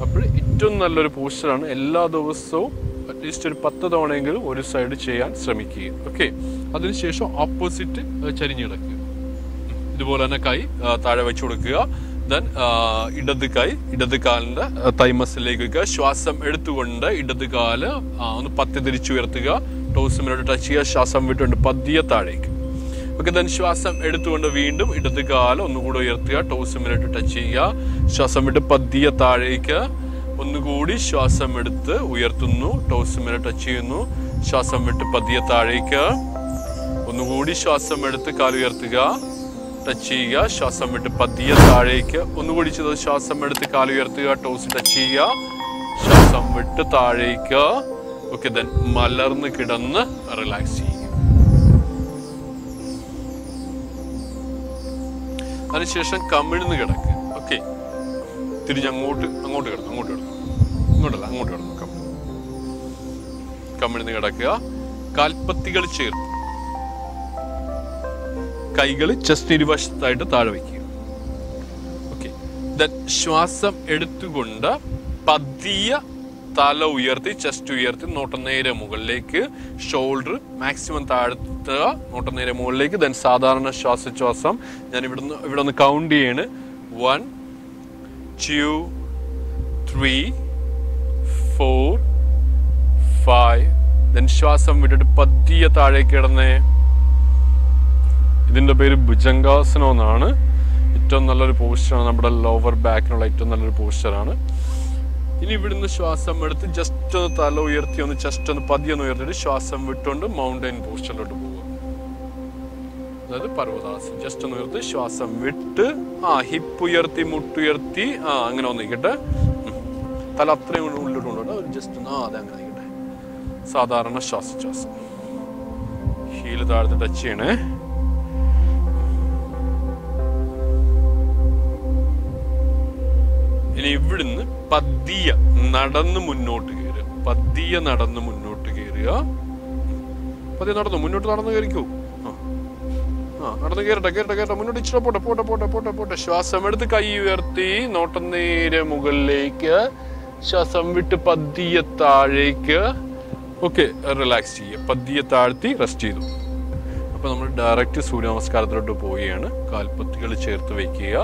അപ്പോൾ ഏറ്റവും നല്ലൊരു പോസ്റ്ററാണ്. എല്ലാ ദിവസവും അറ്റ്ലീസ്റ്റ് ഒരു 10 തവണയെങ്കിലും ഒരു സൈഡ് ചെയ്യാൻ ശ്രമിക്കുക. ഓക്കെ. അതിനുശേഷം ഓപ്പോസിറ്റ് ചരിഞ്ഞു കിടക്കുക. ഇതുപോലെ തന്നെ കൈ താഴെ വെച്ച് കൊടുക്കുക. ദെൻ ഇടത് കാലിൻ്റെ തൈ മസിലേക്ക് വയ്ക്കുക. ശ്വാസം എടുത്തുകൊണ്ട് ഇടത് കാല് ഒന്ന് പത്തി തിരിച്ചു ഉയർത്തുക. ടോസിമിലോട്ട് ടച്ച് ചെയ്യുക. ശ്വാസം വിട്ടുകൊണ്ട് പതിയെ താഴേക്ക്. ഓക്കെ. ദെൻ ശ്വാസം എടുത്തുകൊണ്ട് വീണ്ടും ഇടത് കാല് ഒന്നുകൂടെ ഉയർത്തുക. ടോസിമിലോട്ട് ടച്ച് ചെയ്യുക. ശ്വാസം വിട്ട് പതിയെ താഴേക്ക്. ഒന്നുകൂടി ശ്വാസം എടുത്ത് ഉയർത്തുന്നു. ടോസിമിലോട്ട് ടച്ച് ചെയ്യുന്നു. ശ്വാസം വിട്ട് പതിയെ താഴേക്ക്. ഒന്നുകൂടി ശ്വാസം എടുത്ത് കാല് ഉയർത്തുക. ടച്ച് ചെയ്യുക. ശ്വാസം വിട്ട് പതിയെ താഴേക്ക്. ഒന്നുകൂടി ചെയ്ത് ശ്വാസം എടുത്ത് കാല് ഉയർത്തുക. ടോസ് ടച്ച് ചെയ്യുക. ശ്വാസം വിട്ട് താഴേക്ക്. ഓക്കെ. ദെൻ മലർന്ന് കിടന്ന് റിലാക്സ് ചെയ്യുക. അതിനുശേഷം കമിഴ്ന്ന് കിടക്കുക. ഓക്കെ. തിരിഞ്ഞ് അങ്ങോട്ട് കിടന്നു. കമിഴ്ന്ന് കിടക്കുക. കാൽപ്പത്തികൾ ചേർത്ത് കൈകൾ ചെസ്റ്റ് ഇരുവശത്തായിട്ട് താഴെ വയ്ക്കുക. ഓക്കെ. ദെൻ ശ്വാസം എടുത്തുകൊണ്ട് പതിയെ തല ഉയർത്തി, ചെസ്റ്റ് ഉയർത്തി, നോട്ടം നേരെ മുകളിലേക്ക്. ഷോൾഡർ മാക്സിമം താഴ്ത്തുക. നോട്ടം നേരെ മുകളിലേക്ക്. ദെൻ സാധാരണ ശ്വാസം ഞാൻ ഇവിടെ ഒന്ന് കൗണ്ട് ചെയ്യാണ്. 1 2 3 4 5. ദെൻ ശ്വാസം വിട്ടിട്ട് പതിയെ താഴേക്ക് കിടന്നേ. ഇതിന്റെ പേര് ഭുജംഗാസനം എന്നാണ്. ഏറ്റവും നല്ലൊരു പോസ്ചറാണ്, നമ്മുടെ ലോവർ ബാക്കിനുള്ള ഏറ്റവും നല്ലൊരു പോസ്ചറാണ്. ഇനി ഇവിടുന്ന് ശ്വാസം എടുത്ത് ജസ്റ്റ് ഒന്ന് തല ഉയർത്തി ഒന്ന് ചെസ്റ്റ് ഒന്ന് പതിയൊന്ന് ഉയർത്തിട്ട് ശ്വാസം വിട്ടുകൊണ്ട് മൗണ്ടൈൻ പോസ്ചറിലോട്ട് പോവുക. അതായത് പർവ്വതാസനം. ജസ്റ്റ് ഒന്ന് ഉയർത്തി ശ്വാസം വിട്ട് ഹിപ്പ് ഉയർത്തി മുട്ടുയർത്തി അങ്ങനെ ഒന്ന് നിൽക്കട്ടെ. തല അത്രയും ഉള്ളിലോട്ട് കൊണ്ടുപോട്ടെ. ജസ്റ്റ് ഒന്ന് അതെ അങ്ങനെ നിൽക്കട്ടെ. സാധാരണ ശ്വാസം. ഹീല് താഴത്ത് ടച്ച് ചെയ്യണേ. ഇനി ഇവിടുന്ന് പതിയെ നടന്ന് മുന്നോട്ട് കയറുക. പതിയെ നടന്ന് മുന്നോട്ട് കയറുക. പതിയെ മുന്നോട്ട് നടന്നു കയറിക്കോ. നടന്ന് കേറട്ടെ. മുന്നോട്ട് ഇച്ചിരി പോട്ടെ. ശ്വാസം എടുത്ത് കൈ ഉയർത്തി നോട്ടം നേരെ മുകളിലേക്ക്. ശ്വാസം വിട്ട് പതിയെ താഴേക്ക്. ഓക്കെ, റിലാക്സ് ചെയ്യുക. പതിയെ താഴ്ത്തി റെസ്റ്റ് ചെയ്തു. അപ്പൊ നമ്മൾ ഡയറക്റ്റ് സൂര്യ നമസ്കാരത്തിലോട്ട് പോവുകയാണ്. കാൽപ്പത്തികൾ ചേർത്ത് വെക്കുക.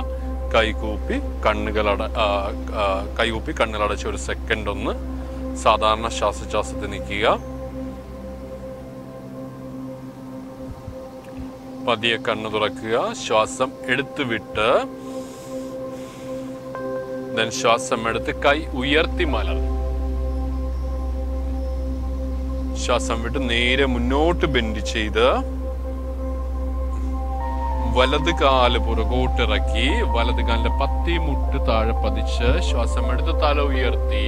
കൈകൂപ്പി കണ്ണുകളടച്ച് ഒരു സെക്കൻഡ് ഒന്ന് സാധാരണ ശ്വാസത്തിൽ നിൽക്കുക. പതിയെ കണ്ണ് തുറക്കുക. ശ്വാസം എടുത്ത് വിട്ട് ശ്വാസം എടുത്ത് കൈ ഉയർത്തി മലർന്നു. ശ്വാസം വിട്ട് നേരെ മുന്നോട്ട് ബെൻഡ് ചെയ്ത് വലത് കാല് പുറകോട്ടിറക്കി വലത് കാലിന്റെ പത്തി മുട്ട് താഴെ പതിച്ച് ശ്വാസം എടുത്ത് തല ഉയർത്തി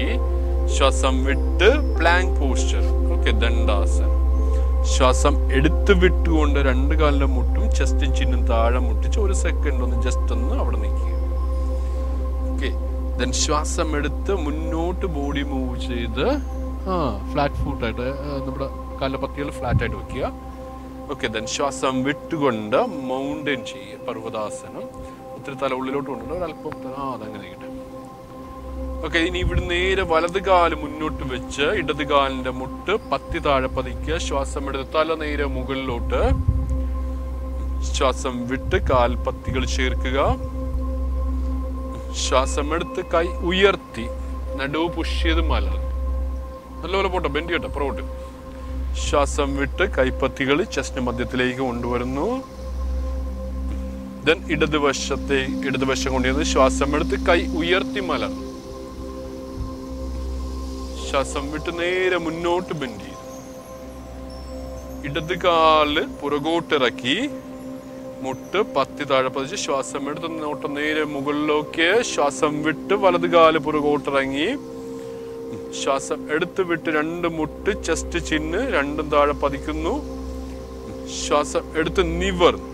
ശ്വാസം വിട്ട് പ്ലാങ്ക് പോസ്ചർ. ഓക്കെ, ദണ്ഡാസനം. ശ്വാസം എടുത്ത് വിട്ടുകൊണ്ട് രണ്ട് കാലിന്റെ മുട്ടും ചെസ്റ്റും ചിന്നും താഴെ മുട്ടിച്ച് ഒരു സെക്കൻഡ് ഒന്ന് ജസ്റ്റ് ഒന്ന് അവിടെ നിൽക്കുക. ഓക്കെ, ദെൻ ശ്വാസം എടുത്ത് മുന്നോട്ട് ബോഡി മൂവ് ചെയ്ത് ഫ്ലാറ്റ് ഫുട്ടായിട്ട് നമ്മുടെ കാലിന്റെ പത്തികൾ ഫ്ലാറ്റ് ആയിട്ട് വെക്കുക. ഓക്കെ, ദെൻ ശ്വാസം വിട്ടുകൊണ്ട് മൗണ്ടൻ ചെയ്യുക. പർവ്വതാസനം. ഒത്തിരി തല ഉള്ളിലോട്ട് കൊണ്ടുണ്ട് ഒരല്പം അതങ്ങനെ ഇരിക്കട്ടെ. ഓക്കെ, ഇനി ഇവിടെ നേരെ വലത് കാല് മുന്നോട്ട് വെച്ച് ഇടത് കാലിന്റെ മുട്ട് പത്തി താഴെ പതിക്കുക. ശ്വാസം എടുത്ത് തല നേരെ മുകളിലോട്ട്. ശ്വാസം വിട്ട് കാൽപത്തികൾ ചേർക്കുക. ശ്വാസം എടുത്ത് കൈ ഉയർത്തി നടുവ് പുഷ് ചെയ്ത് മലർന്നു. നല്ലപോലെ പോട്ടെ, ബെൻഡ് ചെയ്യട്ടെ പുറകോട്ട്. ശ്വാസം വിട്ട് കൈപ്പത്തികൾ ചെസ്റ്റിന് മധ്യത്തിലേക്ക് കൊണ്ടുവരുന്നു. ദെൻ ഇടതുവശം കൊണ്ടുവന്ന് ശ്വാസം എടുത്ത് കൈ ഉയർത്തി മലർന്നു. ശ്വാസം വിട്ട് നേരെ മുന്നോട്ട് ബെൻഡ് ചെയ്തു. ഇടത് കാല് പുറകോട്ടിറക്കി മുട്ട് പത്തി താഴെ പതിച്ച് ശ്വാസം എടുത്ത് നോട്ട് നേരെ മുകളിലേക്ക്. ശ്വാസം വിട്ട് വലത് കാല് പുറകോട്ടിറങ്ങി. ശ്വാസം എടുത്ത് വിട്ട് രണ്ട് മുട്ട് ചെസ്റ്റ് ചിന്ന് രണ്ടും താഴെ പതിക്കുന്നു. ശ്വാസം എടുത്ത് നിവർന്നു.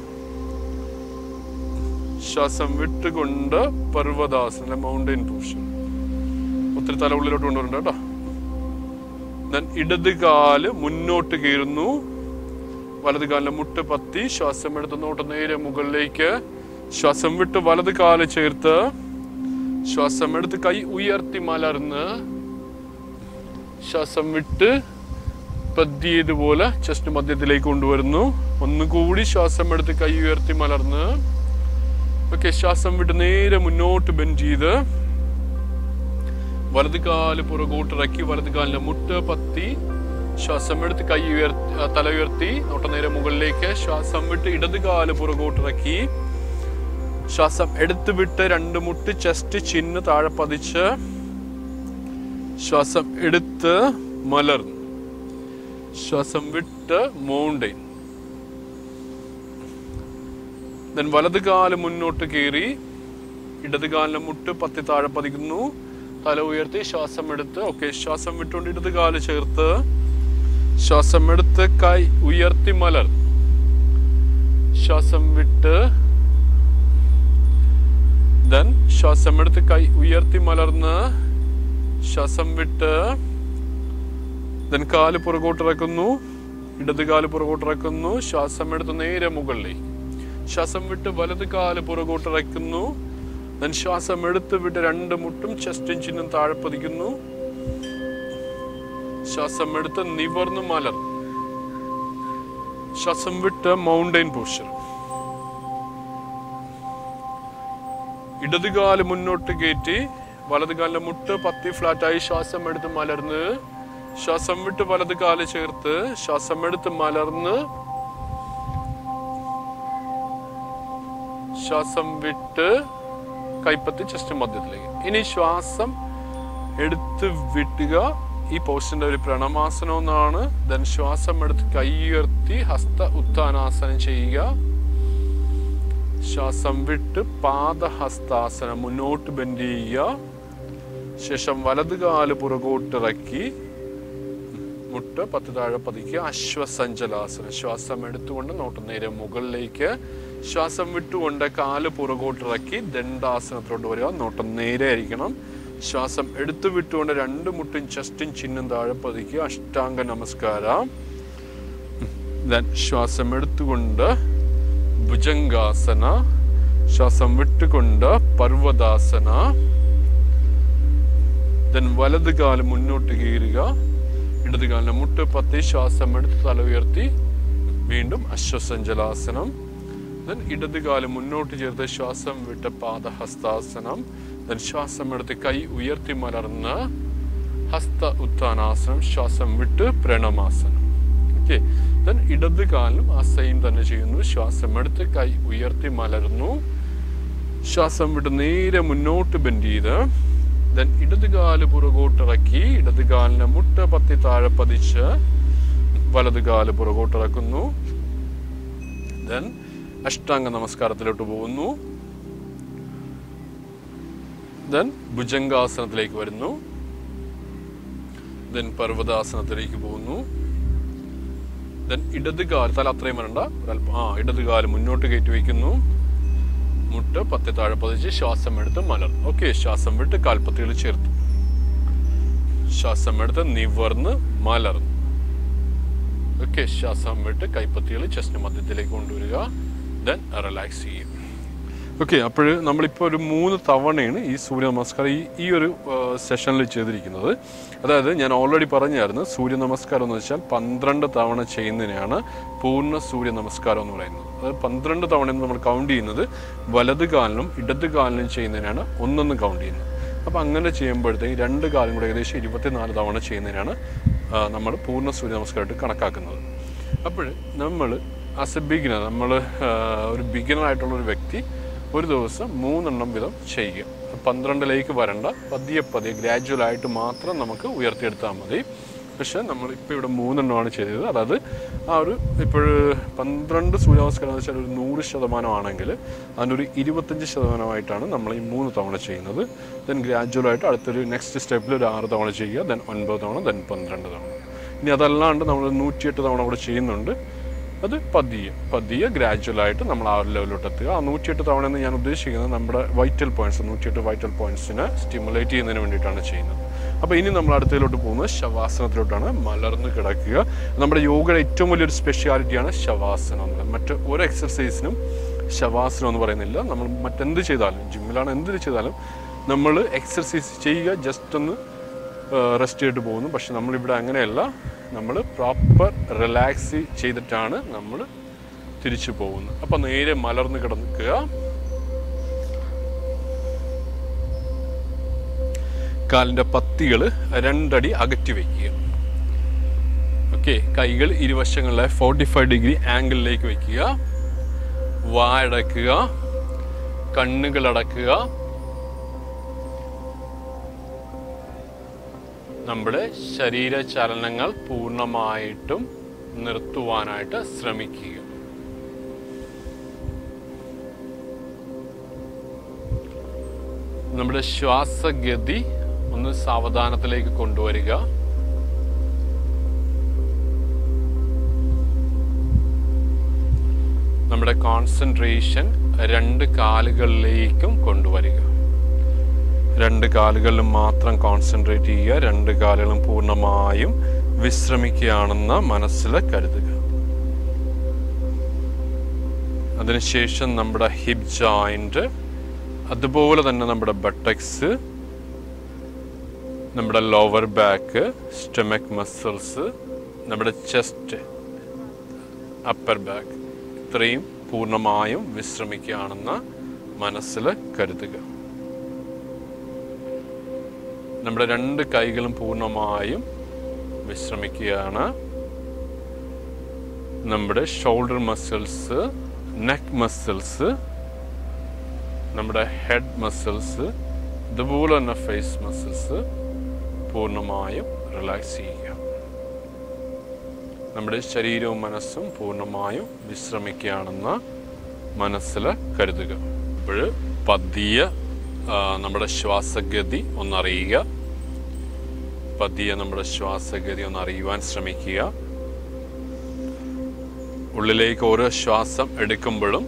ശ്വാസം വിട്ടുകൊണ്ട് പർവ്വതാസന മൗണ്ടൻ പോഷൻ. ഒത്തിരി തല ഉള്ളിലോട്ട് കൊണ്ടുവരണ്ട കേട്ടോ. ഞാൻ ഇടത് കാല് മുന്നോട്ട് കയറുന്നു. വലത് കാലിന്റെ മുട്ട് പത്തി. ശ്വാസം എടുത്ത് നോട്ട് നേരെ മുകളിലേക്ക്. ശ്വാസം വിട്ട് വലത് കാല് ചേർത്ത് ശ്വാസം എടുത്ത് കൈ ഉയർത്തി മലർന്ന് ശ്വാസം വിട്ട് പതിയതുപോലെ ചെസ്റ്റ് മധ്യത്തിലേക്ക് കൊണ്ടുവരുന്നു. ഒന്നുകൂടി ശ്വാസം എടുത്ത് കൈ ഉയർത്തി മലർന്ന്. ഓക്കെ, ശ്വാസം വിട്ട് നേരെ മുന്നോട്ട് ബെൻഡ് ചെയ്ത് വലത് കാല് പുറകോട്ടിറക്കി വലത് കാലിന്റെ മുട്ട് പത്തി. ശ്വാസം എടുത്ത് കൈ ഉയർത്തി തല ഉയർത്തി നോട്ട നേരെ മുകളിലേക്ക്. ശ്വാസം വിട്ട് ഇടത് കാല് പുറകോട്ടിറക്കി. ശ്വാസം എടുത്ത് വിട്ട് രണ്ട് മുട്ട് ചെസ്റ്റ് ചിന്ന് താഴെ പതിച്ച് ശ്വാസം എടുത്ത് മലർന്നു. ശ്വാസം വിട്ട് മൗണ്ടൻ. ദെൻ വലത് കാല് മുന്നോട്ട് കയറി ഇടത് കാലിന്റെ മുട്ട് പത്തി താഴെ പതിക്കുന്നു. തല ഉയർത്തി ശ്വാസം എടുത്ത്. ഓക്കെ, ശ്വാസം വിട്ടുകൊണ്ട് ഇടത് കാല് ചേർത്ത് ശ്വാസം എടുത്ത് കൈ ഉയർത്തി മലർന്നു. ശ്വാസം വിട്ട് ദെൻ ശ്വാസം എടുത്ത് കൈ ഉയർത്തി മലർന്ന്. ശ്വാസം വിട്ട് ദെൻ കാല് പുറകോട്ടിറക്കുന്നു. ഇടത് കാല് പുറകോട്ടിറക്കുന്നു. ശ്വാസം എടുത്ത് നേരെ മുകളിലേക്ക്. ശ്വാസം വിട്ട് വലത് കാല് പുറകോട്ടിറക്കുന്നു. ദെൻ ശ്വാസം എടുത്ത് വിട്ട് രണ്ട് മുട്ടും ചെസ്റ്റും ചിന്നും താഴെ പതിക്കുന്നു. ശ്വാസം എടുത്ത് നിവർന്ന് മലർന്നു. ശ്വാസം വിട്ട് മൗണ്ടൻ പോസ്ചർ. ഇടത് കാല് മുന്നോട്ട് കയറ്റി വലത് കാലിന്റെ മുട്ട് പത്തി ഫ്ലാറ്റായി. ശ്വാസം എടുത്ത് മലർന്ന്. ശ്വാസം വിട്ട് വലത് കാല് ചേർത്ത് ശ്വാസം എടുത്ത് മലർന്ന്. ശ്വാസം വിട്ട് കൈപ്പത്തി ചെസ്റ്റ് മധ്യത്തിലേക്ക്. ഇനി ശ്വാസം എടുത്ത് വിട്ടുക. ഈ പോസ്റ്റിന്റെ ഒരു പ്രണമാസനം എന്നാണ്. ദെൻ ശ്വാസം എടുത്ത് കൈ ഉയർത്തി ഹസ്ത ഉത്ഥാനാസനം ചെയ്യുക. ശ്വാസം വിട്ട് പാദഹസ്താസനം മുന്നോട്ട് ബെൻഡ് ചെയ്യുക. ശേഷം വലത് കാല് പുറകോട്ടിറക്കി മുട്ട് പത്ത് താഴെ പതിക്കുക. അശ്വസഞ്ചലാസനം. ശ്വാസം എടുത്തുകൊണ്ട് നോട്ട് നേരെ മുകളിലേക്ക്. ശ്വാസം വിട്ടുകൊണ്ട് കാല് പുറകോട്ടിറക്കി ദണ്ഡാസനത്തിലോട്ട് വരിക. നോട്ടം നേരെ ആയിരിക്കണം. ശ്വാസം എടുത്തു വിട്ടുകൊണ്ട് രണ്ട് മുട്ടും ചെസ്റ്റും ചിഹ്നം താഴെ പതിക്കുക. അഷ്ടാംഗ നമസ്കാരം. ശ്വാസം എടുത്തുകൊണ്ട് ഭുജംഗാസന. ശ്വാസം വിട്ടുകൊണ്ട് പർവ്വതാസന. വലത് കാല് മുന്നോട്ട് കീറുക. ഇടത് കാലിനെ മുട്ട് പത്തി. ശ്വാസം എടുത്ത് തല ഉയർത്തി വീണ്ടും അശ്വസഞ്ചലാസനം. ഇടത് കാല് മുന്നോട്ട് ചേർത്ത് ശ്വാസം വിട്ട് പാദഹസ്താസനം. ശ്വാസം എടുത്ത് കൈ ഉയർത്തി മലർന്ന് ഹസ്ത ഉത്ഥാനാസനം. ശ്വാസം വിട്ട് പ്രണമാസനം. ഓക്കെ. ഇടത് കാലിലും ആ സെയിം തന്നെ ചെയ്യുന്നു. ശ്വാസം എടുത്ത് കൈ ഉയർത്തി മലർന്നു. ശ്വാസം വിട്ട് നേരെ മുന്നോട്ട് ബെൻഡ് ചെയ്ത് ഇടത് കാല് പുറകോട്ടിറക്കി ഇടത് കാലിനെ മുട്ട് പത്തി താഴെ പതിച്ച് വലത് കാല് പുറകോട്ടിറക്കുന്നു. അഷ്ടാംഗ നമസ്കാരത്തിലോട്ട് പോകുന്നു. ഭുജംഗാസനത്തിലേക്ക് വരുന്നു. പർവ്വതാസനത്തിലേക്ക് പോകുന്നു. ഇടത് കാല് തല അത്രയും വരണ്ട, ഇടത് കാല് മുന്നോട്ട് കയറ്റി വയ്ക്കുന്നു. മുട്ട് പത്തി താഴെ പതിച്ച് ശ്വാസം എടുത്ത് മലർന്നു. ഓക്കെ. ശ്വാസം വിട്ട് കാൽപ്പത്തികൾ ചേർത്ത് ശ്വാസം എടുത്ത് നിവർന്ന് മലർന്നു. ഓക്കെ. ശ്വാസം വിട്ട് കൈപ്പത്തികൾ ചെസ്റ്റിന് മധ്യത്തിലേക്ക് കൊണ്ടുവരിക. റിലാക്സ് ചെയ്യും. ഓക്കെ. അപ്പോൾ നമ്മളിപ്പോൾ ഒരു 3 തവണയാണ് ഈ സൂര്യ നമസ്കാരം ഈ ഒരു സെഷനിൽ ചെയ്തിരിക്കുന്നത്. അതായത് ഞാൻ ഓൾറെഡി പറഞ്ഞായിരുന്നു, സൂര്യ നമസ്കാരം എന്ന് വെച്ചാൽ 12 തവണ ചെയ്യുന്നതിനാണ് പൂർണ്ണ സൂര്യ നമസ്കാരം എന്ന് പറയുന്നത്. അത് 12 തവണ നമ്മൾ കൗണ്ട് ചെയ്യുന്നത് വലത് കാലിനും ഇടത് കാലിനും ചെയ്യുന്നതിനാണ് ഒന്നൊന്ന് കൗണ്ട് ചെയ്യുന്നത്. അപ്പം അങ്ങനെ ചെയ്യുമ്പോഴത്തേക്ക് 2 കാലും കൂടെ ഏകദേശം 24 തവണ ചെയ്യുന്നതിനാണ് നമ്മൾ പൂർണ്ണ സൂര്യ നമസ്കാരമായിട്ട് കണക്കാക്കുന്നത്. അപ്പോൾ നമ്മൾ ആസ് എ ബിഗിനർ, നമ്മൾ ഒരു ബിഗിനറായിട്ടുള്ളൊരു വ്യക്തി ഒരു ദിവസം 3 എണ്ണം വീതം ചെയ്യുക. 12ലേക്ക് വരണ്ട, പതിയെ ഗ്രാജുവലായിട്ട് മാത്രം നമുക്ക് ഉയർത്തിയെടുത്താൽ മതി. പക്ഷെ നമ്മളിപ്പോൾ ഇവിടെ 3 എണ്ണമാണ് ചെയ്തത്. അതായത് ആ ഒരു ഇപ്പോൾ 12 സൂര്യാനമസ്കാരം എന്ന് വെച്ചാൽ ഒരു 100% ആണെങ്കിൽ അതിനൊരു 25% നമ്മൾ ഈ 3 തവണ ചെയ്യുന്നത്. ഗ്രാജുവലായിട്ട് അടുത്തൊരു നെക്സ്റ്റ് സ്റ്റെപ്പിൽ ഒരു 6 തവണ ചെയ്യുക. 9 തവണ, 12 തവണ. ഇനി അതല്ലാണ്ട് നമ്മൾ 108 തവണ കൂടെ ചെയ്യുന്നുണ്ട്. അത് പതിയെ ഗ്രാജുവലായിട്ട് നമ്മൾ ആ ഒരു ലെവലിലോട്ട് എത്തുക. ആ 108 തവണ എന്ന് ഞാൻ ഉദ്ദേശിക്കുന്നത് നമ്മുടെ വൈറ്റൽ പോയിന്റ്സ്, 108 വൈറ്റൽ പോയിന്റ്സിനെ സ്റ്റിമുലേറ്റ് ചെയ്യുന്നതിന് വേണ്ടിയിട്ടാണ് ചെയ്യുന്നത്. അപ്പോൾ ഇനി നമ്മൾ അടുത്തതിലോട്ട് പോകുന്നത് ശവാസനത്തിലോട്ടാണ്. മലർന്ന് കിടക്കുക. നമ്മുടെ യോഗയുടെ ഏറ്റവും വലിയൊരു സ്പെഷ്യാലിറ്റിയാണ് ശവാസനം എന്നുള്ളത്. മറ്റ് ഒരു എക്സർസൈസിനും ശവാസനം എന്ന് പറയുന്നില്ല. നമ്മൾ മറ്റെന്ത് ചെയ്താലും, ജിമ്മിലാണ് എന്ത് ചെയ്താലും നമ്മൾ എക്സർസൈസ് ചെയ്യുക, ജസ്റ്റ് ഒന്ന് റെസ്റ്റ് ചെയ്തിട്ട് പോകുന്നു. പക്ഷെ നമ്മളിവിടെ അങ്ങനെയല്ല. നമ്മൾ പ്രോപ്പർ റിലാക്സ് ചെയ്തിട്ടാണ് നമ്മൾ തിരിച്ചു പോകുന്നത്. അപ്പം നേരെ മലർന്ന് കിടക്കുക. കാലിൻ്റെ പത്തികൾ 2 അടി അകറ്റി വയ്ക്കുക. ഓക്കെ. കൈകൾ ഇരുവശങ്ങളിലെ 45 ഡിഗ്രി ആംഗിളിലേക്ക് വയ്ക്കുക. വായടക്കുക, കണ്ണുകൾ അടക്കുക. നമ്മുടെ ശരീരചലനങ്ങൾ പൂർണ്ണമായിട്ടും നിർത്തുവാനായിട്ട് ശ്രമിക്കുക. നമ്മുടെ ശ്വാസഗതി ഒന്ന് സാവധാനത്തിലേക്ക് കൊണ്ടുവരിക. നമ്മുടെ കോൺസെൻട്രേഷൻ 2 കാലുകളിലേക്കും കൊണ്ടുവരിക. 2 കാലുകളിലും മാത്രം കോൺസെൻട്രേറ്റ് ചെയ്യുക. 2 കാലുകളും പൂർണ്ണമായും വിശ്രമിക്കുകയാണെന്ന് മനസ്സിൽ കരുതുക. അതിനുശേഷം നമ്മുടെ ഹിപ്പ് ജോയിന്റ്, അതുപോലെ തന്നെ നമ്മുടെ ബട്ടക്സ്, നമ്മുടെ ലോവർ ബാക്ക്, സ്റ്റൊമക് മസിൽസ്, നമ്മുടെ ചെസ്റ്റ്, അപ്പർ ബാക്ക്, ഇത്രയും പൂർണ്ണമായും വിശ്രമിക്കുകയാണെന്ന് മനസ്സിൽ കരുതുക. നമ്മുടെ 2 കൈകളും പൂർണ്ണമായും വിശ്രമിക്കുകയാണ്. നമ്മുടെ ഷോൾഡർ മസിൽസ്, നെക്ക് മസിൽസ്, നമ്മുടെ ഹെഡ് മസിൽസ്, ഇതുപോലെ തന്നെ ഫേസ് മസിൽസ് പൂർണ്ണമായും റിലാക്സ് ചെയ്യുക. നമ്മുടെ ശരീരവും മനസ്സും പൂർണ്ണമായും വിശ്രമിക്കുകയാണെന്ന് മനസ്സിൽ കരുതുക. അപ്പോൾ പതിയെ നമ്മുടെ ശ്വാസഗതി ഒന്നറിയുക. പതിയെ നമ്മുടെ ശ്വാസഗതി ഒന്നറിയുവാൻ ശ്രമിക്കുക. ഉള്ളിലേക്ക് ഓരോ ശ്വാസം എടുക്കുമ്പോഴും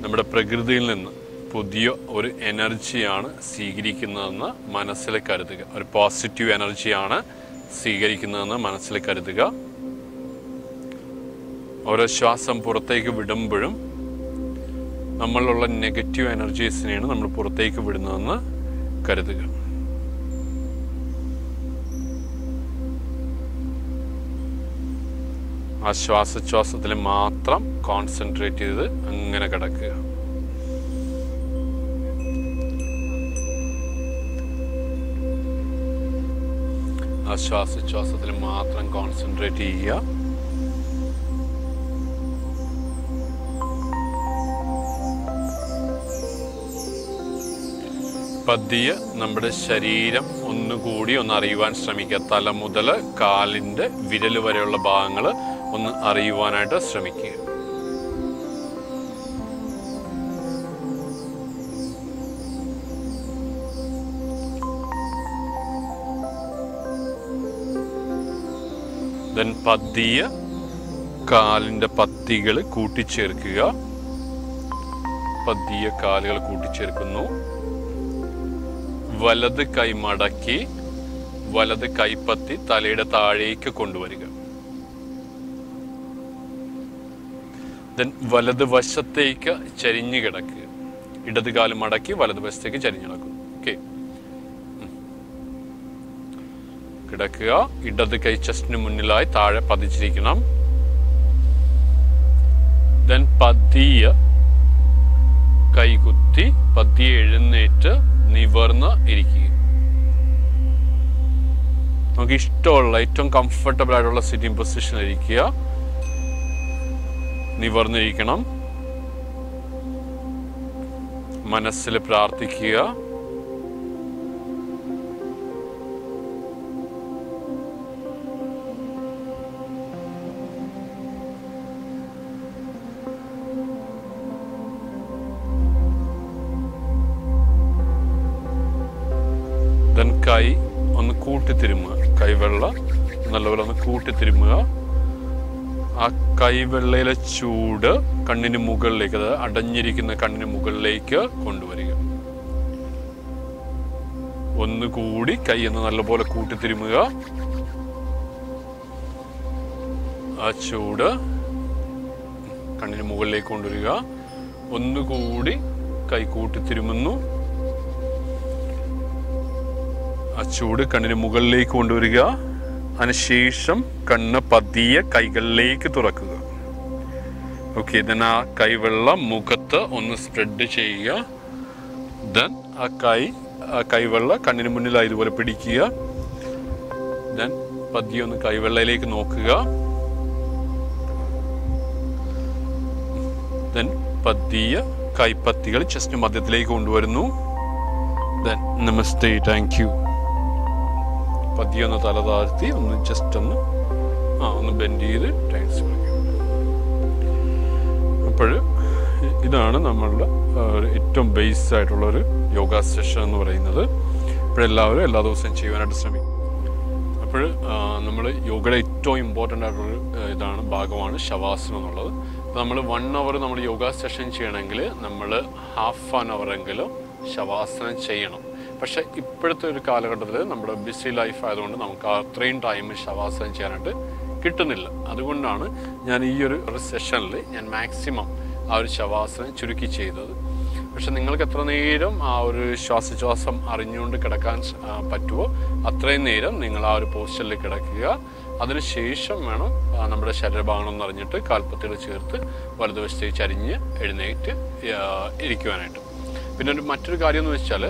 നമ്മുടെ പ്രകൃതിയിൽ നിന്ന് പുതിയ ഒരു എനർജിയാണ് സ്വീകരിക്കുന്നതെന്ന് മനസ്സിൽ കരുതുക. ഒരു പോസിറ്റീവ് എനർജിയാണ് സ്വീകരിക്കുന്നതെന്ന് മനസ്സിൽ കരുതുക. ഓരോ ശ്വാസം പുറത്തേക്ക് വിടുമ്പോഴും നമ്മളിലുള്ള നെഗറ്റീവ് എനർജീസിനെയാണ് നമ്മൾ പുറത്തേക്ക് വിടുന്നതെന്ന് കരുതുക. ആ ശ്വാസോച്ഛ്വാസത്തിൽ മാത്രം കോൺസെൻട്രേറ്റ് ചെയ്ത് അങ്ങനെ കിടക്കുക. ആ ശ്വാസോച്ഛ്വാസത്തിൽ മാത്രം കോൺസെൻട്രേറ്റ് ചെയ്യുക. പതിയെ നമ്മുടെ ശരീരം ഒന്നുകൂടി ഒന്ന് അറിയുവാൻ ശ്രമിക്കുക. തല മുതൽ കാലിൻ്റെ വിരൽ വരെയുള്ള ഭാഗങ്ങൾ ഒന്ന് അറിയുവാനായിട്ട് ശ്രമിക്കുക. ദെൻ പതിയെ കാലിൻ്റെ പത്തികൾ കൂട്ടിച്ചേർക്കുക. പതിയെ കാലുകൾ കൂട്ടിച്ചേർക്കുന്നു. വലത് കൈ മടക്കി വലത് കൈപ്പത്തി തലയുടെ താഴേക്ക് കൊണ്ടുവരിക. ദെൻ വലത് വശത്തേക്ക് ചരിഞ്ഞു കിടക്കുക. ഇടത് കാല് മടക്കി വലത് വശത്തേക്ക് ചരിഞ്ഞു കിടക്കുന്നു. ഓക്കെ, കിടക്കുക. ഇടത് കൈ ചെസ്റ്റിന് മുന്നിലായി താഴെ പതിച്ചിരിക്കണം. ദെൻ പതിയെ കൈകുത്തി പതിയെ എഴുന്നേറ്റ് നിവർന്ന് ഇരിക്കുക. നമുക്ക് ഇഷ്ടമുള്ള ഏറ്റവും കംഫർട്ടബിൾ ആയിട്ടുള്ള സിറ്റിംഗ് പൊസിഷനിൽ ഇരിക്കുക. നിവർന്നിരിക്കണം. മനസ്സിൽ പ്രാർത്ഥിക്കുക. കൈ ഒന്ന് കൂട്ടിത്തിരുമുക. കൈവെള്ള നല്ലപോലെ ഒന്ന് കൂട്ടിത്തിരുമുക. ആ കൈവെള്ളയിലെ ചൂട് കണ്ണിന് മുകളിലേക്ക്, അതായത് അടഞ്ഞിരിക്കുന്ന കണ്ണിന് മുകളിലേക്ക് കൊണ്ടുവരിക. ഒന്നുകൂടി കൈ ഒന്ന് നല്ലപോലെ കൂട്ടിത്തിരുമുക. ആ ചൂട് കണ്ണിന് മുകളിലേക്ക് കൊണ്ടുവരിക. ഒന്നുകൂടി കൈ കൂട്ടിത്തിരുമുന്നു. ആ ചൂട് കണ്ണിന് മുകളിലേക്ക് കൊണ്ടുവരിക. അതിനുശേഷം കണ്ണ് പതിയെ കൈകളിലേക്ക് തുറക്കുക. ഓക്കെ, ദെൻ ആ കൈവെള്ളം മുഖത്ത് ഒന്ന് സ്പ്രെഡ് ചെയ്യുക. ദെൻ ആ കൈവെള്ളം കണ്ണിന് മുന്നിലായി ഇതുപോലെ പിടിക്കുക. ദെൻ പതിയെ ഒന്ന് കൈവെള്ളയിലേക്ക് നോക്കുക. ദെൻ പതിയെ കൈപ്പത്തികൾ ചെസ്റ്റിന് മധ്യത്തിലേക്ക് കൊണ്ടുവരുന്നു. Then namaste, thank you. പതിയെ ഒന്ന് തല താഴ്ത്തി ഒന്ന് ജസ്റ്റ് ഒന്ന് ബെൻഡ് ചെയ്ത് ടൈംസ് കൊടുക്കും. അപ്പോൾ ഇതാണ് നമ്മളുടെ ഏറ്റവും ബേസ് ആയിട്ടുള്ള ഒരു യോഗ സെഷൻ എന്ന് പറയുന്നത്. ഇപ്പോഴെല്ലാവരും എല്ലാ ദിവസവും ചെയ്യുവാനായിട്ട് ശ്രമിക്കും. അപ്പോൾ നമ്മൾ യോഗയുടെ ഏറ്റവും ഇമ്പോർട്ടൻ്റ് ആയിട്ടുള്ളൊരു ഭാഗമാണ് ശവാസനം എന്നുള്ളത്. അപ്പോൾ നമ്മൾ 1 hour നമ്മൾ യോഗ സെഷൻ ചെയ്യണമെങ്കിൽ നമ്മൾ ഹാഫ് ആൻ അവറെങ്കിലും ശവാസനം ചെയ്യണം. പക്ഷെ ഇപ്പോഴത്തെ ഒരു കാലഘട്ടത്തിൽ നമ്മുടെ ബിസി ലൈഫ് ആയതുകൊണ്ട് നമുക്ക് അത്രയും ടൈം ശവാസനം ചെയ്യാനായിട്ട് കിട്ടുന്നില്ല. അതുകൊണ്ടാണ് ഞാൻ ഈ ഒരു സെഷനിൽ ഞാൻ മാക്സിമം ആ ഒരു ശവാസനം ചുരുക്കി ചെയ്തത്. പക്ഷെ നിങ്ങൾക്ക് എത്ര നേരം ആ ഒരു ശ്വാസോച്ഛ്വാസം അറിഞ്ഞുകൊണ്ട് കിടക്കാൻ പറ്റുമോ അത്രയും നേരം നിങ്ങൾ ആ ഒരു പോസ്റ്ററിൽ കിടക്കുക. അതിനുശേഷം വേണം നമ്മുടെ ശരീരഭാഗം അറിഞ്ഞിട്ട് കാൽപ്പത്തികൾ ചേർത്ത് വലതുവശത്തേക്ക് ചരിഞ്ഞ് എഴുന്നേറ്റ് ഇരിക്കുവാനായിട്ട്. പിന്നെ മറ്റൊരു കാര്യം എന്ന് വെച്ചാൽ,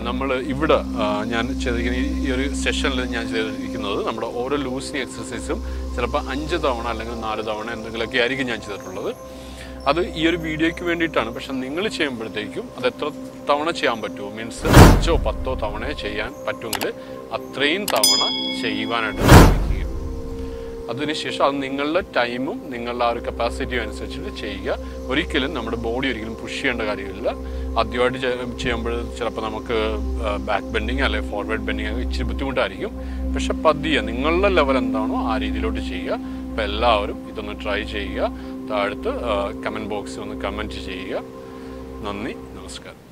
നമ്മൾ ഇവിടെ ഞാൻ ചെയ്തിരിക്കുന്ന ഈ ഒരു സെഷനിൽ ഞാൻ ചെയ്തിരിക്കുന്നത് നമ്മുടെ ഓരോ ലൂസിങ് എക്സസൈസും ചിലപ്പോൾ 5 തവണ അല്ലെങ്കിൽ 4 തവണ എന്തെങ്കിലുമൊക്കെ ആയിരിക്കും ഞാൻ ചെയ്തിട്ടുള്ളത്. അത് ഈ ഒരു വീഡിയോയ്ക്ക് വേണ്ടിയിട്ടാണ്. പക്ഷെ നിങ്ങൾ ചെയ്യുമ്പോഴത്തേക്കും അത് എത്ര തവണ ചെയ്യാൻ പറ്റുമോ, മീൻസ് 5 or 10 തവണ ചെയ്യാൻ പറ്റുമെങ്കിൽ അത്രയും തവണ ചെയ്യുവാനായിട്ട് ശ്രമിക്കുക. അതിനുശേഷം അത് നിങ്ങളുടെ ടൈമും നിങ്ങളുടെ ആ ഒരു കപ്പാസിറ്റിയും അനുസരിച്ചിട്ട് ചെയ്യുക. ഒരിക്കലും നമ്മുടെ ബോഡി ഒരിക്കലും പുഷ് ചെയ്യേണ്ട കാര്യമില്ല. ആദ്യമായിട്ട് ചെയ്യുമ്പോൾ ചിലപ്പോൾ നമുക്ക് ബാക്ക് ബെൻഡിങ് അല്ലെങ്കിൽ ഫോർവേഡ് ബെൻഡിങ് ഇച്ചിരി ബുദ്ധിമുട്ടായിരിക്കും. പക്ഷെ പതിയെ നിങ്ങളുടെ ലെവൽ എന്താണോ ആ രീതിയിലോട്ട് ചെയ്യുക. അപ്പോൾ എല്ലാവരും ഇതൊന്ന് ട്രൈ ചെയ്യുക. താഴത്ത് കമൻറ്റ് ബോക്സിൽ ഒന്ന് കമൻറ്റ് ചെയ്യുക. നന്ദി, നമസ്കാരം.